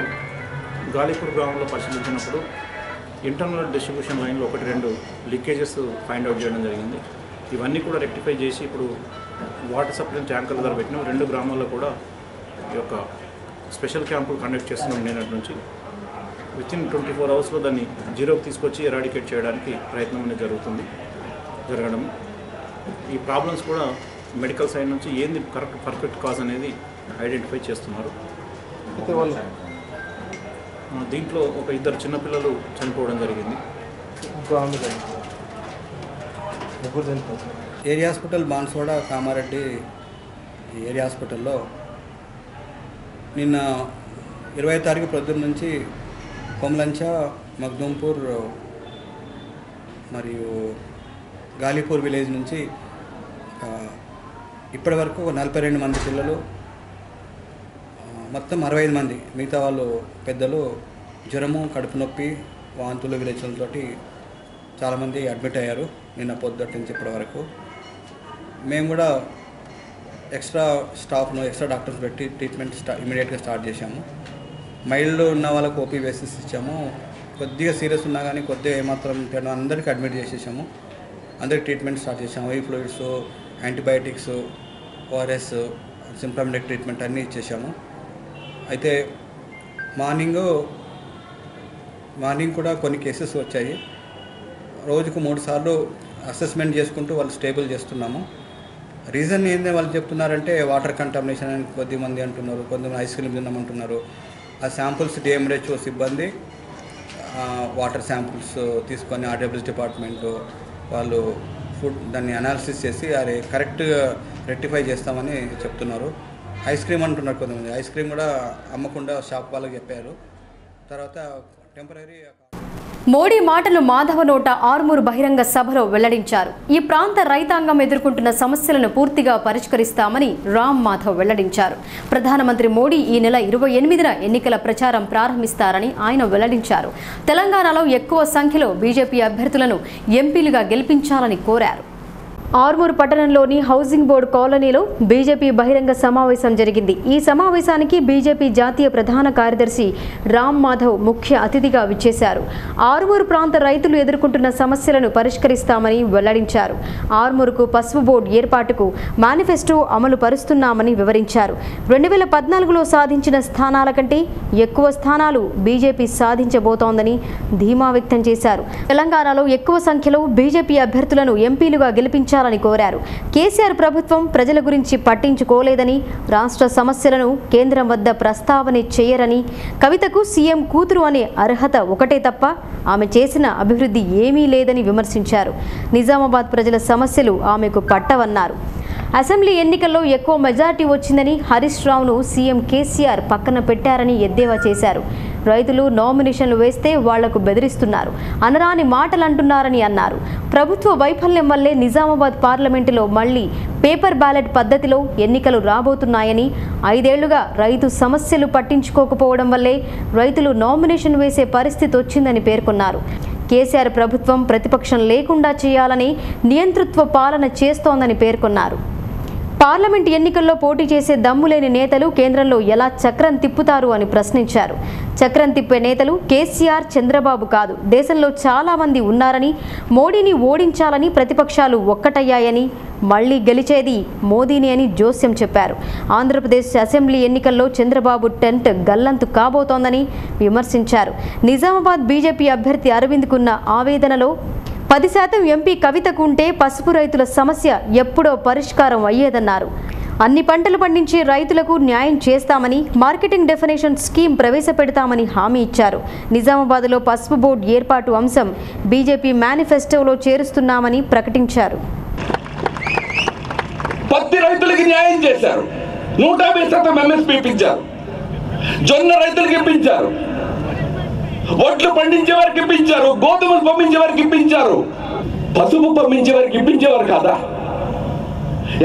గాలిపూర్ గ్రామంలో పరిశీలించినప్పుడు ఇంటర్నల్ డిస్ట్రిబ్యూషన్ లైన్లో 1-2 లీకేజెస్ ఫైండ్ అవుట్ చేయడం జరిగింది. ఇవన్నీ కూడా రెక్టిఫై చేసి ఇప్పుడు వాటర్ సప్లై ట్యాంకర్ల ద్వారా పెట్టిన 2 గ్రామాల్లో కూడా ఈ యొక్క స్పెషల్ క్యాంపులు కండక్ట్ చేస్తున్నాం. నేనటి నుంచి వితిన్ 24 అవర్స్లో దాన్ని జీరోకి తీసుకొచ్చి ఎరాడికేట్ చేయడానికి ప్రయత్నం అనేది జరగడం. ఈ ప్రాబ్లమ్స్ కూడా మెడికల్ సైడ్ నుంచి ఏంది పర్ఫెక్ట్ కాజ్ అనేది ఐడెంటిఫై చేస్తున్నారు. దీంట్లో ఒక 2 చిన్నపిల్లలు చనిపోవడం జరిగింది. Area hospital Banswada Kamareddy area హాస్పిటల్లో నిన్న 20వ తారీఖు ప్రొద్దున నుంచి కొమలంచ, మగ్దుంపూర్ మరియు గాలిపూర్ విలేజ్ నుంచి ఇప్పటి వరకు 42 మంది పిల్లలు, మొత్తం 65 మంది, మిగతా వాళ్ళు పెద్దలు జ్వరము, కడుపు నొప్పి, వాంతులు, విరేచనలతోటి చాలామంది అడ్మిట్ అయ్యారు నిన్న పొద్దుటి నుంచి ఇప్పటి వరకు. మేము కూడా ఎక్స్ట్రా స్టాఫ్ను, ఎక్స్ట్రా డాక్టర్స్ పెట్టి ట్రీట్మెంట్ ఇమీడియట్గా స్టార్ట్ చేశాము. మైల్డ్ ఉన్న వాళ్ళకు ఓపీ బేసిస్ ఇచ్చాము. కొద్దిగా సీరియస్ ఉన్నా కానీ కొద్దిగా ఏమాత్రం తేడా అందరికీ అడ్మిట్ చేసేసాము. అందరికి ట్రీట్మెంట్ స్టార్ట్ చేసాము. I fluids, antibiotics, ORS, symptomatic treatment అన్నీ ఇచ్చేసాము. అయితే మార్నింగ్ కూడా కొన్ని కేసెస్ వచ్చాయి. రోజుకు 3 సార్లు అసెస్మెంట్ చేసుకుంటూ వాళ్ళు స్టేబుల్ చేస్తున్నాము. రీజన్ ఏంటంటే వాళ్ళు చెప్తున్నారంటే వాటర్ కంటామినేషన్ అని కొద్దిమంది అంటున్నారు, కొంతమంది ఐస్ క్రీమ్ తిన్నామంటున్నారు. ఆ శాంపుల్స్ డిఎంహెచ్ఓ సిబ్బంది వాటర్ శాంపుల్స్ తీసుకొని ఆర్డబ్ల్యూఎస్ డిపార్ట్మెంట్ వాళ్ళు దాన్ని అనాలిసిస్ చేసి అది కరెక్ట్గా రెక్టిఫై చేస్తామని చెప్తున్నారు. ఐస్ క్రీమ్ అంటున్నారు కొంతమంది. ఐస్ క్రీమ్ కూడా అమ్మకుండా షాప్ వాళ్ళకి చెప్పారు. తర్వాత టెంపరీ మోడీ మాటలు మాధవనోట ఆర్మూర్ బహిరంగ సభలో వెల్లడించారు. ఈ ప్రాంత రైతాంగం ఎదుర్కొంటున్న సమస్యలను పూర్తిగా పరిష్కరిస్తామని రామ్ మాధవ్ వెల్లడించారు. ప్రధానమంత్రి మోడీ ఈ నెల 28న ఎన్నికల ప్రచారం ప్రారంభిస్తారని ఆయన వెల్లడించారు. తెలంగాణలో ఎక్కువ సంఖ్యలో బీజేపీ అభ్యర్థులను ఎంపీలుగా గెలిపించాలని కోరారు. ఆర్మూర్ పట్టణంలోని హౌసింగ్ బోర్డు కాలనీలో బీజేపీ బహిరంగ సమావేశం జరిగింది. ఈ సమావేశానికి బీజేపీ జాతీయ ప్రధాన కార్యదర్శి రామ్ మాధవ్ ముఖ్య అతిథిగా విచ్చేశారు. ఆర్మూర్ ప్రాంత రైతులు ఎదుర్కొంటున్న సమస్యలను పరిష్కరిస్తామని వెల్లడించారు. ఆర్మూర్కు పసుపు బోర్డు ఏర్పాటుకు మేనిఫెస్టో అమలు పరుస్తున్నామని వివరించారు. 2014లో సాధించిన స్థానాల కంటే ఎక్కువ స్థానాలు బీజేపీ సాధించబోతోందని ధీమా వ్యక్తం చేశారు. తెలంగాణలో ఎక్కువ సంఖ్యలో బీజేపీ అభ్యర్థులను ఎంపీలుగా గెలిపించారు కోరారు. కేసీఆర్ ప్రభుత్వం ప్రజల గురించి పట్టించుకోలేదని, రాష్ట్ర సమస్యలను కేంద్రం వద్ద ప్రస్తావన చేయరని, కవితకు సీఎం కూతురు అనే అర్హత ఒకటే తప్ప ఆమె చేసిన అభివృద్ధి ఏమీ లేదని విమర్శించారు. నిజామాబాద్ ప్రజల సమస్యలు ఆమెకు పట్టవన్నారు. అసెంబ్లీ ఎన్నికల్లో ఎక్కువ మెజార్టీ వచ్చిందని, హరీష్ రావును సీఎం కేసీఆర్ పక్కన పెట్టారని ఎద్దేవా చేశారు. రైతులు నామినేషన్లు వేస్తే వాళ్లకు బెదిరిస్తున్నారు, అనరాని మాటలు అంటున్నారని అన్నారు. ప్రభుత్వ వైఫల్యం వల్లే నిజామాబాద్ పార్లమెంటులో మళ్లీ పేపర్ బ్యాలెట్ పద్ధతిలో ఎన్నికలు రాబోతున్నాయని, 5 ఏళ్లుగా రైతు సమస్యలు పట్టించుకోకపోవడం వల్లే రైతులు నామినేషన్ వేసే పరిస్థితి వచ్చిందని పేర్కొన్నారు. కేసీఆర్ ప్రభుత్వం ప్రతిపక్షం లేకుండా చేయాలని నియంతృత్వ పాలన చేస్తోందని పేర్కొన్నారు. పార్లమెంట్ ఎన్నికల్లో పోటీ చేసే దమ్ములేని నేతలు కేంద్రంలో ఎలా చక్రం తిప్పుతారు అని ప్రశ్నించారు. చక్రం తిప్పే నేతలు కేసీఆర్, చంద్రబాబు కాదు, దేశంలో చాలా మంది ఉన్నారని, మోడీని ఓడించాలని ప్రతిపక్షాలు ఒక్కటయ్యాయని, మళ్లీ గెలిచేది మోదీని అని జోస్యం చెప్పారు. ఆంధ్రప్రదేశ్ అసెంబ్లీ ఎన్నికల్లో చంద్రబాబు టెంట్ గల్లంతు కాబోతోందని విమర్శించారు. నిజామాబాద్ బీజేపీ అభ్యర్థి అరవింద్కున్న ఆవేదనలో 10% ఎంపీ కవితకు ఉంటే పసుపు రైతుల సమస్య ఎప్పుడో పరిష్కారం అయ్యేదన్నారు. అన్ని పంటలు పండించే రైతులకు న్యాయం చేస్తామని, మార్కెటింగ్ డెఫినేషన్ స్కీమ్ ప్రవేశపెడతామని హామీ ఇచ్చారు. నిజామాబాద్లో పసుపు బోర్డు ఏర్పాటు అంశం బీజేపీ మేనిఫెస్టోలో చేరుస్తున్నామని ప్రకటించారు. పత్తి రైతులకి న్యాయం చేశారు, 150% ఎంఎస్పీ ఇప్పించారు, జొన్న రైతులకి ఇప్పించారు, ఒట్లు పండించే వారికి ఇప్పించారు, గోధుమలు పంపించే వారికి ఇప్పించారు, పసుపు పంపించే వారికి ఇప్పించేవారు కాదా,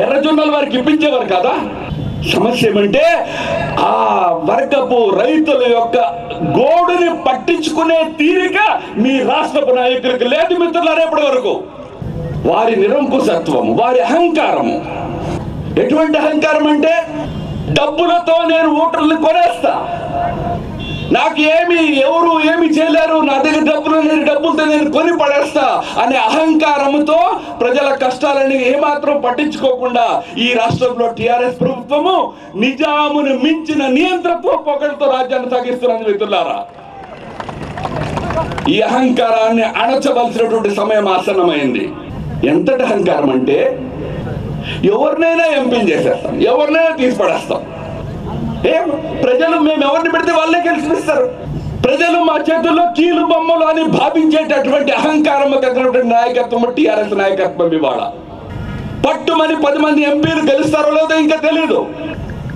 ఎర్రజొన్నల వారికి ఇప్పించేవారు కాదా? సమస్య ఏమంటే ఆ వర్గపు రైతుల యొక్క గోడుని పట్టించుకునే తీరిక మీ రాష్ట్రపు నాయకులకు లేదు మిత్రులారా. రేపటి వరకు వారి నిరంకుశత్వము, వారి అహంకారము. ఎటువంటి అహంకారం అంటే డబ్బులతో నేను ఓటర్లు కొనేస్తా, నాకు ఎవరు ఏమి చేయలేరు, నా దగ్గర డబ్బులతో నేను కొని పడేస్తా అనే అహంకారముతో ప్రజల కష్టాలని ఏమాత్రం పట్టించుకోకుండా ఈ రాష్ట్రంలో టిఆర్ఎస్ ప్రభుత్వము నిజామును మించిన నియంత్రత్వ పొగడుతో రాజ్యాన్ని సాగిస్తున్నది మిత్రులారా. ఈ అహంకారాన్ని అణచవలసినటువంటి సమయం ఆసన్నమైంది. ఎంతటి అహంకారం అంటే ఎవరినైనా ఎంపీని చేసేస్తాం, ఎవరినైనా తీసి పడేస్తాం. ప్రజలు మేము ఎవరిని పెడితే వాళ్ళే గెలిపిస్తారు, ప్రజలు మా చేతుల్లో కీలు బొమ్మలు అని భావించేటటువంటి అహంకారం కలిగినటువంటి నాయకత్వం టిఆర్ఎస్ నాయకత్వం. ఇవాళ పట్టుమని 10 మంది ఎంపీలు గెలుస్తారో లేదో ఇంకా తెలియదు.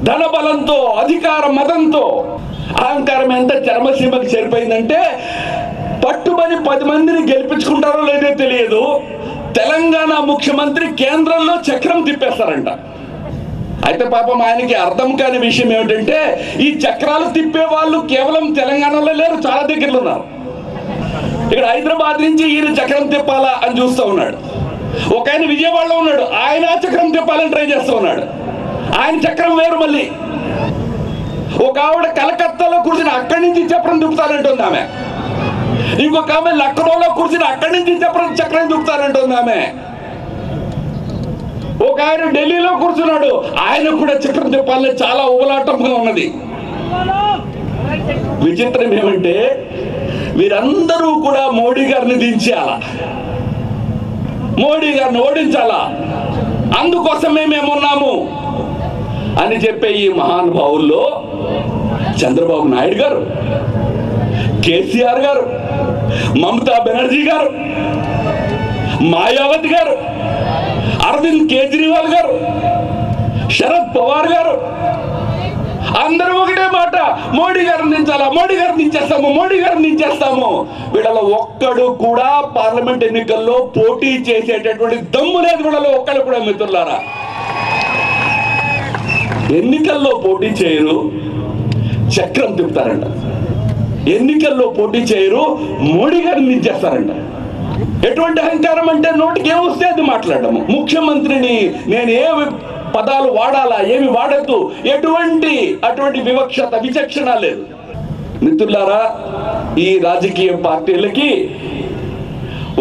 ధనబలంతో, అధికార మదంతో అహంకారం ఎంత చర్మసీమకి చేరిపోయిందంటే పట్టుమని 10 మందిని గెలిపించుకుంటారో లేదో తెలియదు. తెలంగాణ ముఖ్యమంత్రి కేంద్రంలో చక్రం తిప్పేస్తారంట. అయితే పాపం ఆయనకి అర్థం కాని విషయం ఏమిటంటే ఈ చక్రాలు తిప్పే వాళ్ళు కేవలం తెలంగాణలో లేరు, చాలా దగ్గరలో ఉన్నారు. ఇక్కడ హైదరాబాద్ నుంచి ఈయన చక్రం తిప్పాలా అని చూస్తూ ఉన్నాడు. ఒక ఆయన విజయవాడలో ఉన్నాడు, ఆయన చక్రం తిప్పాలని ట్రై చేస్తూ ఉన్నాడు. ఆయన చక్రం వేరు. మళ్ళీ ఒక ఆవిడ కలకత్తాలో కూర్చుని అక్కడి నుంచి చక్రం తిప్పుతానంటుంది ఆమె. ఇంకొక ఆమె లక్నోలో కూర్చుని అక్కడి నుంచి చక్రం తిప్పుతానంటుంది ఆమె. ఒక ఆయన ఢిల్లీలో కూర్చున్నాడు, ఆయన కూడా చక్రం తిప్పాలని చాలా ఉబలాటంగా ఉన్నది. విచిత్రం ఏమంటే వీరందరూ కూడా మోడీ గారిని దించాలా, మోడీ గారిని ఓడించాలా, అందుకోసమే మేమున్నాము అని చెప్పే ఈ మహానుభావుల్లో చంద్రబాబు నాయుడు గారు, కేసీఆర్ గారు, మమతా బెనర్జీ గారు, మాయావతి గారు, అరవింద్ కేజ్రీవాల్ గారు, శరద్ పవార్ గారు అందరూ ఒకటే మాట, మోడీ గారిని దించాలా, మోడీ గారిని దించేస్తాము, మోడీ గారిని దించేస్తాము. వీళ్ళలో ఒక్కడు కూడా పార్లమెంట్ ఎన్నికల్లో పోటీ చేసేటటువంటి దమ్ము లేదు వీళ్ళలో ఒక్కడు కూడా మిత్రులారా. ఎన్నికల్లో పోటీ చేయరు, చక్రం తిప్పుతారంట. ఎన్నికల్లో పోటీ చేయరు, మోడీ గారిని దించేస్తారంట. ఎటువంటి అహంకారం అంటే నోటికి ఏమొస్తే అది మాట్లాడము. ముఖ్యమంత్రిని నేను ఏ పదాలు వాడాలా ఏమి వాడద్దు అటువంటి విచక్షణ లేదు. మిత్రులారా, ఈ రాజకీయ పార్టీలకి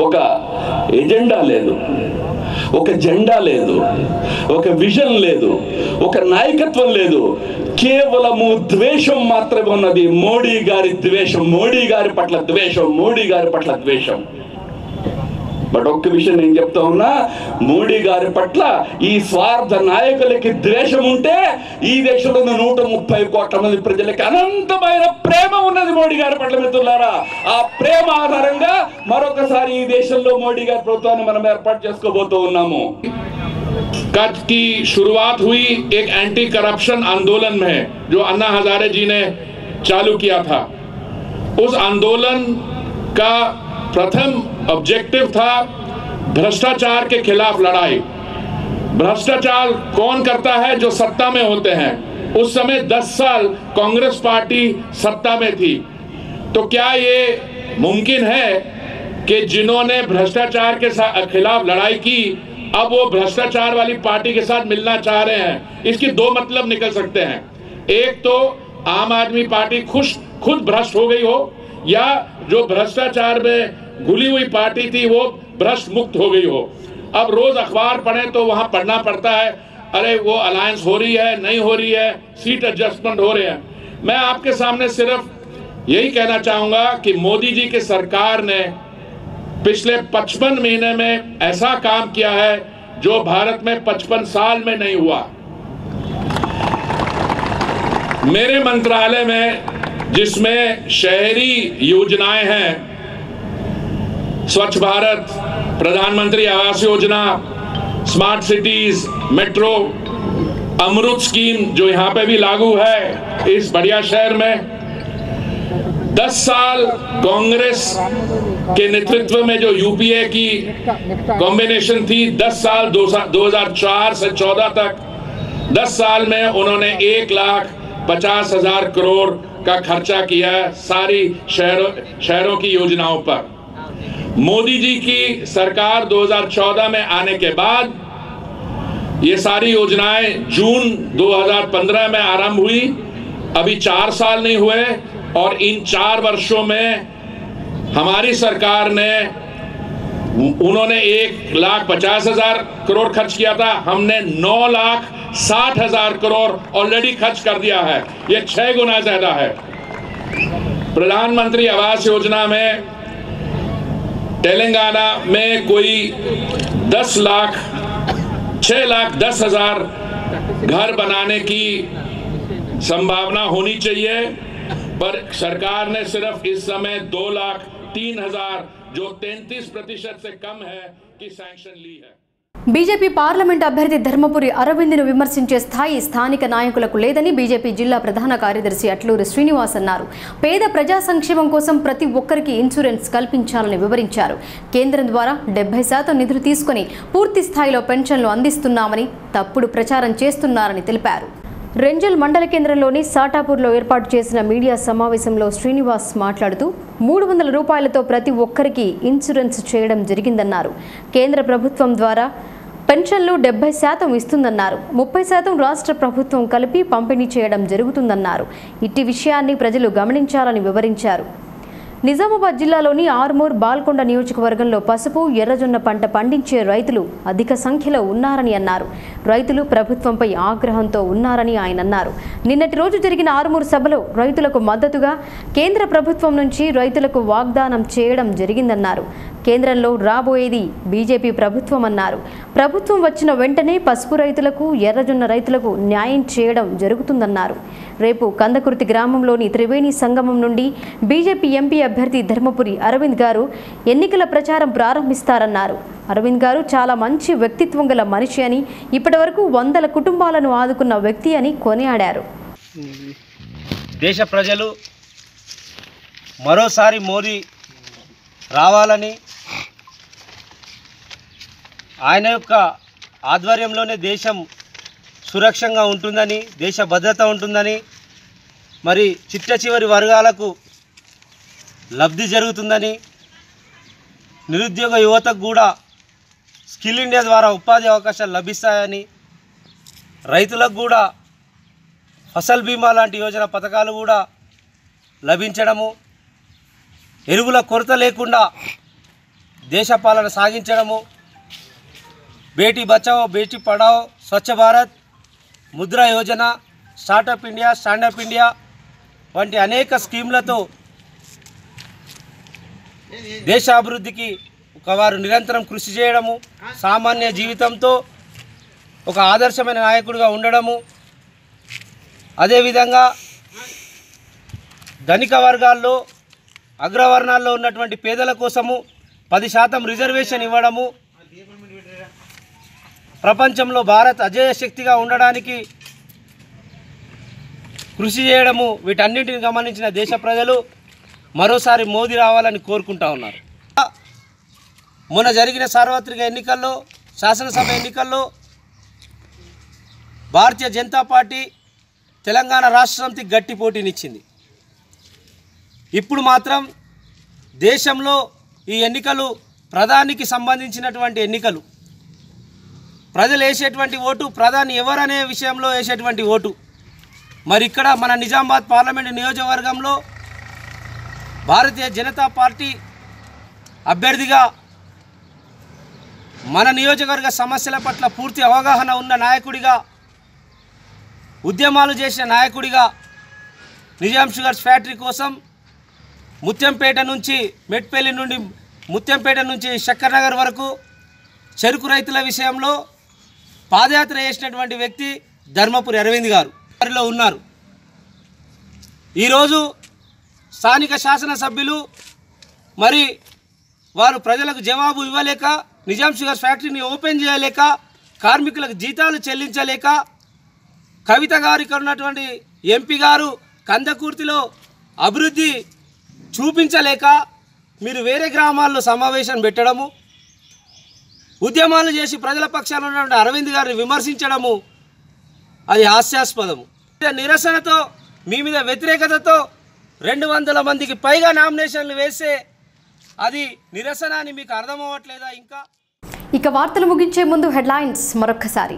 ఒక ఎజెండా లేదు, ఒక జెండా లేదు, ఒక విజన్ లేదు, ఒక నాయకత్వం లేదు. కేవలము ద్వేషం మాత్రమే ఉన్నది. మోడీ గారి ద్వేషం, మోడీ గారి పట్ల ద్వేషం, మోడీ గారి పట్ల ద్వేషం. బట్ ఒక్క విషయం నేను చెప్తా ఉన్నా, మోడీ గారి పట్ల ఈ స్వార్థ నాయకులకి ద్వేషం ఉంటే ఈ దేశంలో 130 కోట్ల మంది ప్రజలకి అనంతమైన ప్రేమ ఉన్నది మోడీ గారి పట్ల. మిత్రులారా, ఆ ప్రేమ ఆధారంగా మరొకసారి ఈ దేశంలో మోడీ గారి ప్రభుత్వాన్ని మనం ఏర్పాటు చేసుకోబోతూ ఉన్నాము. कच्छ की शुरुआत हुई एक एंटी करप्शन आंदोलन में जो अन्ना हजारे जी ने चालू किया था। उस आंदोलन का प्रथम ऑब्जेक्टिव था भ्रष्टाचार के खिलाफ लड़ाई। भ्रष्टाचार कौन करता है? जो सत्ता में होते हैं। उस समय 10 साल कांग्रेस पार्टी सत्ता में थी, तो क्या ये मुमकिन है कि जिन्होंने भ्रष्टाचार के खिलाफ लड़ाई की अब वो भ्रष्टाचार वाली पार्टी के साथ मिलना चाह रहे हैं? इसकी दो मतलब निकल सकते हैं। एक तो आम आदमी पार्टी खुद भ्रष्ट हो गई हो, या जो भ्रष्टाचार में घुली हुई पार्टी थी वो भ्रष्ट मुक्त हो गई हो। अब रोज अखबार पढ़े तो वहां पढ़ना पड़ता है, अरे वो अलायंस हो रही है, नहीं हो रही है, सीट एडजस्टमेंट हो रहे हैं। मैं आपके सामने सिर्फ यही कहना चाहूंगा कि मोदी जी की सरकार ने पिछले 55 महीने में ऐसा काम किया है जो भारत में 55 साल में नहीं हुआ। मेरे मंत्रालय में जिसमें शहरी योजनाएं हैं, स्वच्छ भारत, प्रधानमंत्री Awas Yojana, smart cities, metro, अमृत स्कीम जो यहाँ पे भी लागू है इस बढ़िया शहर में, 10 साल कांग्रेस के नेतृत्व में जो यूपीए की कॉम्बिनेशन थी, 10 साल 2004 से 14 तक 10 साल में उन्होंने 1,50,000 करोड़ का खर्चा किया सारी शहरों की योजनाओं पर। मोदी जी की सरकार 2014 में आने के बाद ये सारी योजनाएं जून 2015 में आरंभ हुई। अभी 4 साल नहीं हुए और इन 4 वर्षों में हमारी सरकार ने उन्होंने 1,50,000 करोड़ खर्च किया था, हमने 9,60,000 करोड़ ऑलरेडी खर्च कर दिया है। ये 6 गुना ज्यादा है। प्रधानमंत्री आवास योजना में तेलंगाना में कोई 6,10,000 घर बनाने की संभावना होनी चाहिए, पर सरकार ने सिर्फ इस समय 2,03,000 जो 33% से कम है की सैंक्शन ली है। బీజేపీ పార్లమెంట్ అభ్యర్థి ధర్మపురి అరవింద్ను విమర్శించే స్థాయి స్థానిక నాయకులకు లేదని బీజేపీ జిల్లా ప్రధాన కార్యదర్శి అట్లూరి శ్రీనివాస్ అన్నారు. పేద ప్రజా సంక్షేమం కోసం ప్రతి ఒక్కరికి ఇన్సూరెన్స్ కల్పించాలని వివరించారు. కేంద్రం ద్వారా 70% నిధులు తీసుకుని పూర్తి స్థాయిలో పెన్షన్లు అందిస్తున్నామని తప్పుడు ప్రచారం చేస్తున్నారని తెలిపారు. రెంజల్ మండల కేంద్రంలోని సాటాపూర్లో ఏర్పాటు చేసిన మీడియా సమావేశంలో శ్రీనివాస్ మాట్లాడుతూ 300 రూపాయలతో ప్రతి ఒక్కరికి ఇన్సూరెన్స్ చేయడం జరిగిందన్నారు. కేంద్ర ప్రభుత్వం ద్వారా పెన్షన్లు 70% ఇస్తుందన్నారు. 30% రాష్ట్ర ప్రభుత్వం కలిపి పంపిణీ చేయడం జరుగుతుందన్నారు. ఇట్టి విషయాన్ని ప్రజలు గమనించాలని వివరించారు. నిజామాబాద్ జిల్లాలోని ఆర్మూర్ బాల్కొండ నియోజకవర్గంలో పసుపు ఎర్రజొన్న పంట పండించే రైతులు అధిక సంఖ్యలో ఉన్నారని అన్నారు. రైతులు ప్రభుత్వంపై ఆగ్రహంతో ఉన్నారని ఆయన అన్నారు. నిన్నటి రోజు జరిగిన ఆర్మూర్ సభలో రైతులకు మద్దతుగా కేంద్ర ప్రభుత్వం నుంచి రైతులకు వాగ్దానం చేయడం జరిగిందన్నారు. కేంద్రంలో రాబోయేది బీజేపీ ప్రభుత్వం అన్నారు. ప్రభుత్వం వచ్చిన వెంటనే పసుపు రైతులకు ఎర్రజొన్న రైతులకు న్యాయం చేయడం జరుగుతుందన్నారు. రేపు కందకుర్తి గ్రామంలోని త్రివేణి సంగమం నుండి బీజేపీ ఎంపీ అభ్యర్థి ధర్మపురి అరవింద్ గారు ఎన్నికల ప్రచారం ప్రారంభిస్తారన్నారు. అరవింద్ గారు చాలా మంచి వ్యక్తిత్వం గల మనిషి అని, ఇప్పటివరకు 100 కుటుంబాలను ఆదుకున్న వ్యక్తి అని కొనియాడారు. దేశ ప్రజలు మరోసారి మోదీ రావాలని, ఆయన యొక్క ఆధ్వర్యంలోనే దేశం సురక్షంగా ఉంటుందని, దేశ భద్రత ఉంటుందని, మరి చిట్ట చివరి వర్గాలకు లబ్ధి జరుగుతుందని నిరుద్యోగ యువతకు కూడా స్కిల్ ఇండియా ద్వారా ఉపాధి అవకాశాలు లభిస్తాయని, రైతులకు కూడా ఫసల్ బీమా లాంటి యోజన పథకాలు కూడా లభించడము, ఎరువుల కొరత లేకుండా దేశ పాలన సాగించడము, Beti Bachao Beti Padhao, Swachh Bharat, Mudra Yojana, startup India, standup India వంటి అనేక స్కీమ్లతో దేశ అభివృద్ధికి వారు నిరంతరం కృషి చేయడము, సామాన్య జీవితంతో ఒక ఆదర్శమైన నాయకుడిగా ఉండడము, అదేవిధంగా ధనిక వర్గాల్లో అగ్రవర్ణాల్లో ఉన్నటువంటి పేదల కోసము 10% రిజర్వేషన్ ఇవ్వడము, ప్రపంచంలో భారత్ అజేయ శక్తిగా ఉండడానికి కృషి చేయడము, వీటన్నింటిని గమనించిన దేశ ప్రజలు మరోసారి మోదీ రావాలని కోరుకుంటా ఉన్నారు. మొన్న జరిగిన సార్వత్రిక ఎన్నికల్లో, శాసనసభ ఎన్నికల్లో భారతీయ జనతా పార్టీ తెలంగాణ రాష్ట్ర సమితి గట్టి పోటీనిచ్చింది. ఇప్పుడు మాత్రం దేశంలో ఈ ఎన్నికలు ప్రధానికి సంబంధించినటువంటి ఎన్నికలు. ప్రజలు వేసేటువంటి ఓటు ప్రధాని ఎవరనే విషయంలో వేసేటువంటి ఓటు. మరి ఇక్కడ మన నిజామాబాద్ పార్లమెంటు నియోజకవర్గంలో భారతీయ జనతా పార్టీ అభ్యర్థిగా మన నియోజకవర్గ సమస్యల పట్ల పూర్తి అవగాహన ఉన్న నాయకుడిగా, ఉద్యమాలు చేసిన నాయకుడిగా, నిజాం షుగర్స్ ఫ్యాక్టరీ కోసం ముత్యంపేట నుంచి మెట్పల్లి నుండి ముత్యంపేట నుంచి శక్కర్నగర్ వరకు చెరుకు రైతుల విషయంలో పాదయాత్ర చేసినటువంటి వ్యక్తి ధర్మపురి అరవింద్ గారు వారిలో ఉన్నారు. ఈరోజు స్థానిక శాసనసభ్యులు మరి వారు ప్రజలకు జవాబు ఇవ్వలేక, నిజాం షుగర్స్ ఫ్యాక్టరీని ఓపెన్ చేయలేక, కార్మికులకు జీతాలు చెల్లించలేక, కవిత గారికి ఉన్నటువంటి ఎంపీ గారు కందకుర్తిలో అభివృద్ధి చూపించలేక మీరు వేరే గ్రామాల్లో సమావేశం పెట్టడము, ఉద్యమాలు చేసి ప్రజల పక్షాన ఉన్నటువంటి అరవింద్ గారిని విమర్శించడము అది హాస్యాస్పదము. నిరసనతో, మీ మీద వ్యతిరేకతతో 200 మందికి పైగా నామినేషన్లు వేస్తే అది నిరసన అని మీకు అర్థమవ్వట్లేదా? ఇక వార్తలు ముగించే ముందు హెడ్లైన్స్ మరొక్కసారి.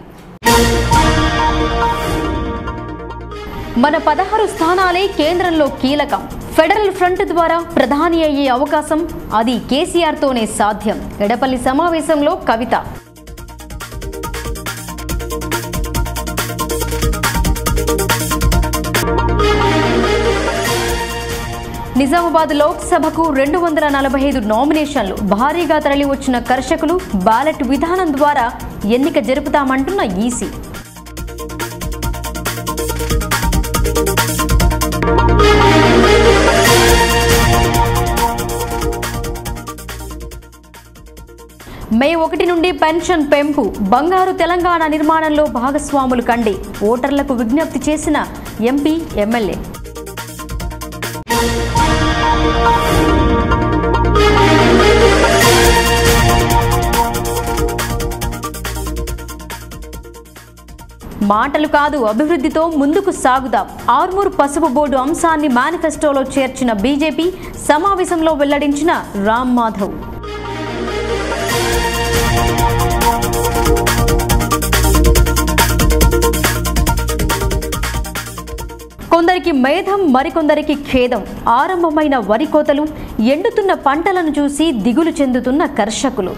మన 16 స్థానాలే కేంద్రంలో కీలకం. ఫెడరల్ ఫ్రంట్ ద్వారా ప్రధాని అయ్యే అవకాశం అది కేసీఆర్తోనే సాధ్యం. ఎడపల్లి సమావేశంలో కవిత. నిజామాబాద్ లోక్సభకు 245 నామినేషన్లు. భారీగా తరలి వచ్చిన కర్షకులు బ్యాలెట్ విధానం ద్వారా ఎన్నిక జరుపుతామంటున్న ఈసీ. మే 1 నుండి పెన్షన్ పెంపు. బంగారు తెలంగాణ నిర్మాణంలో భాగస్వాములు కండి. ఓటర్లకు విజ్ఞప్తి చేసిన ఎంపీ, ఎమ్మెల్యే. మాటలు కాదు, అభివృద్ధితో ముందుకు సాగుదాం. ఆర్మూర్ పసుపు బోర్డు అంశాన్ని మేనిఫెస్టోలో చేర్చిన బీజేపీ. సమావేశంలో వెల్లడించిన రామ్ మాధవ్. కొందరికి మేధం, మరికొందరికి ఖేదం. ఆరంభమైన వరి కోతలు, ఎండుతున్న పంటలను చూసి దిగులు చెందుతున్న కర్షకులు.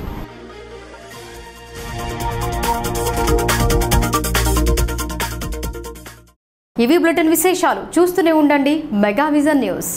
ఇవి బులెటిన్ విశేషాలు. చూస్తూనే ఉండండి మెగా విజన్ న్యూస్.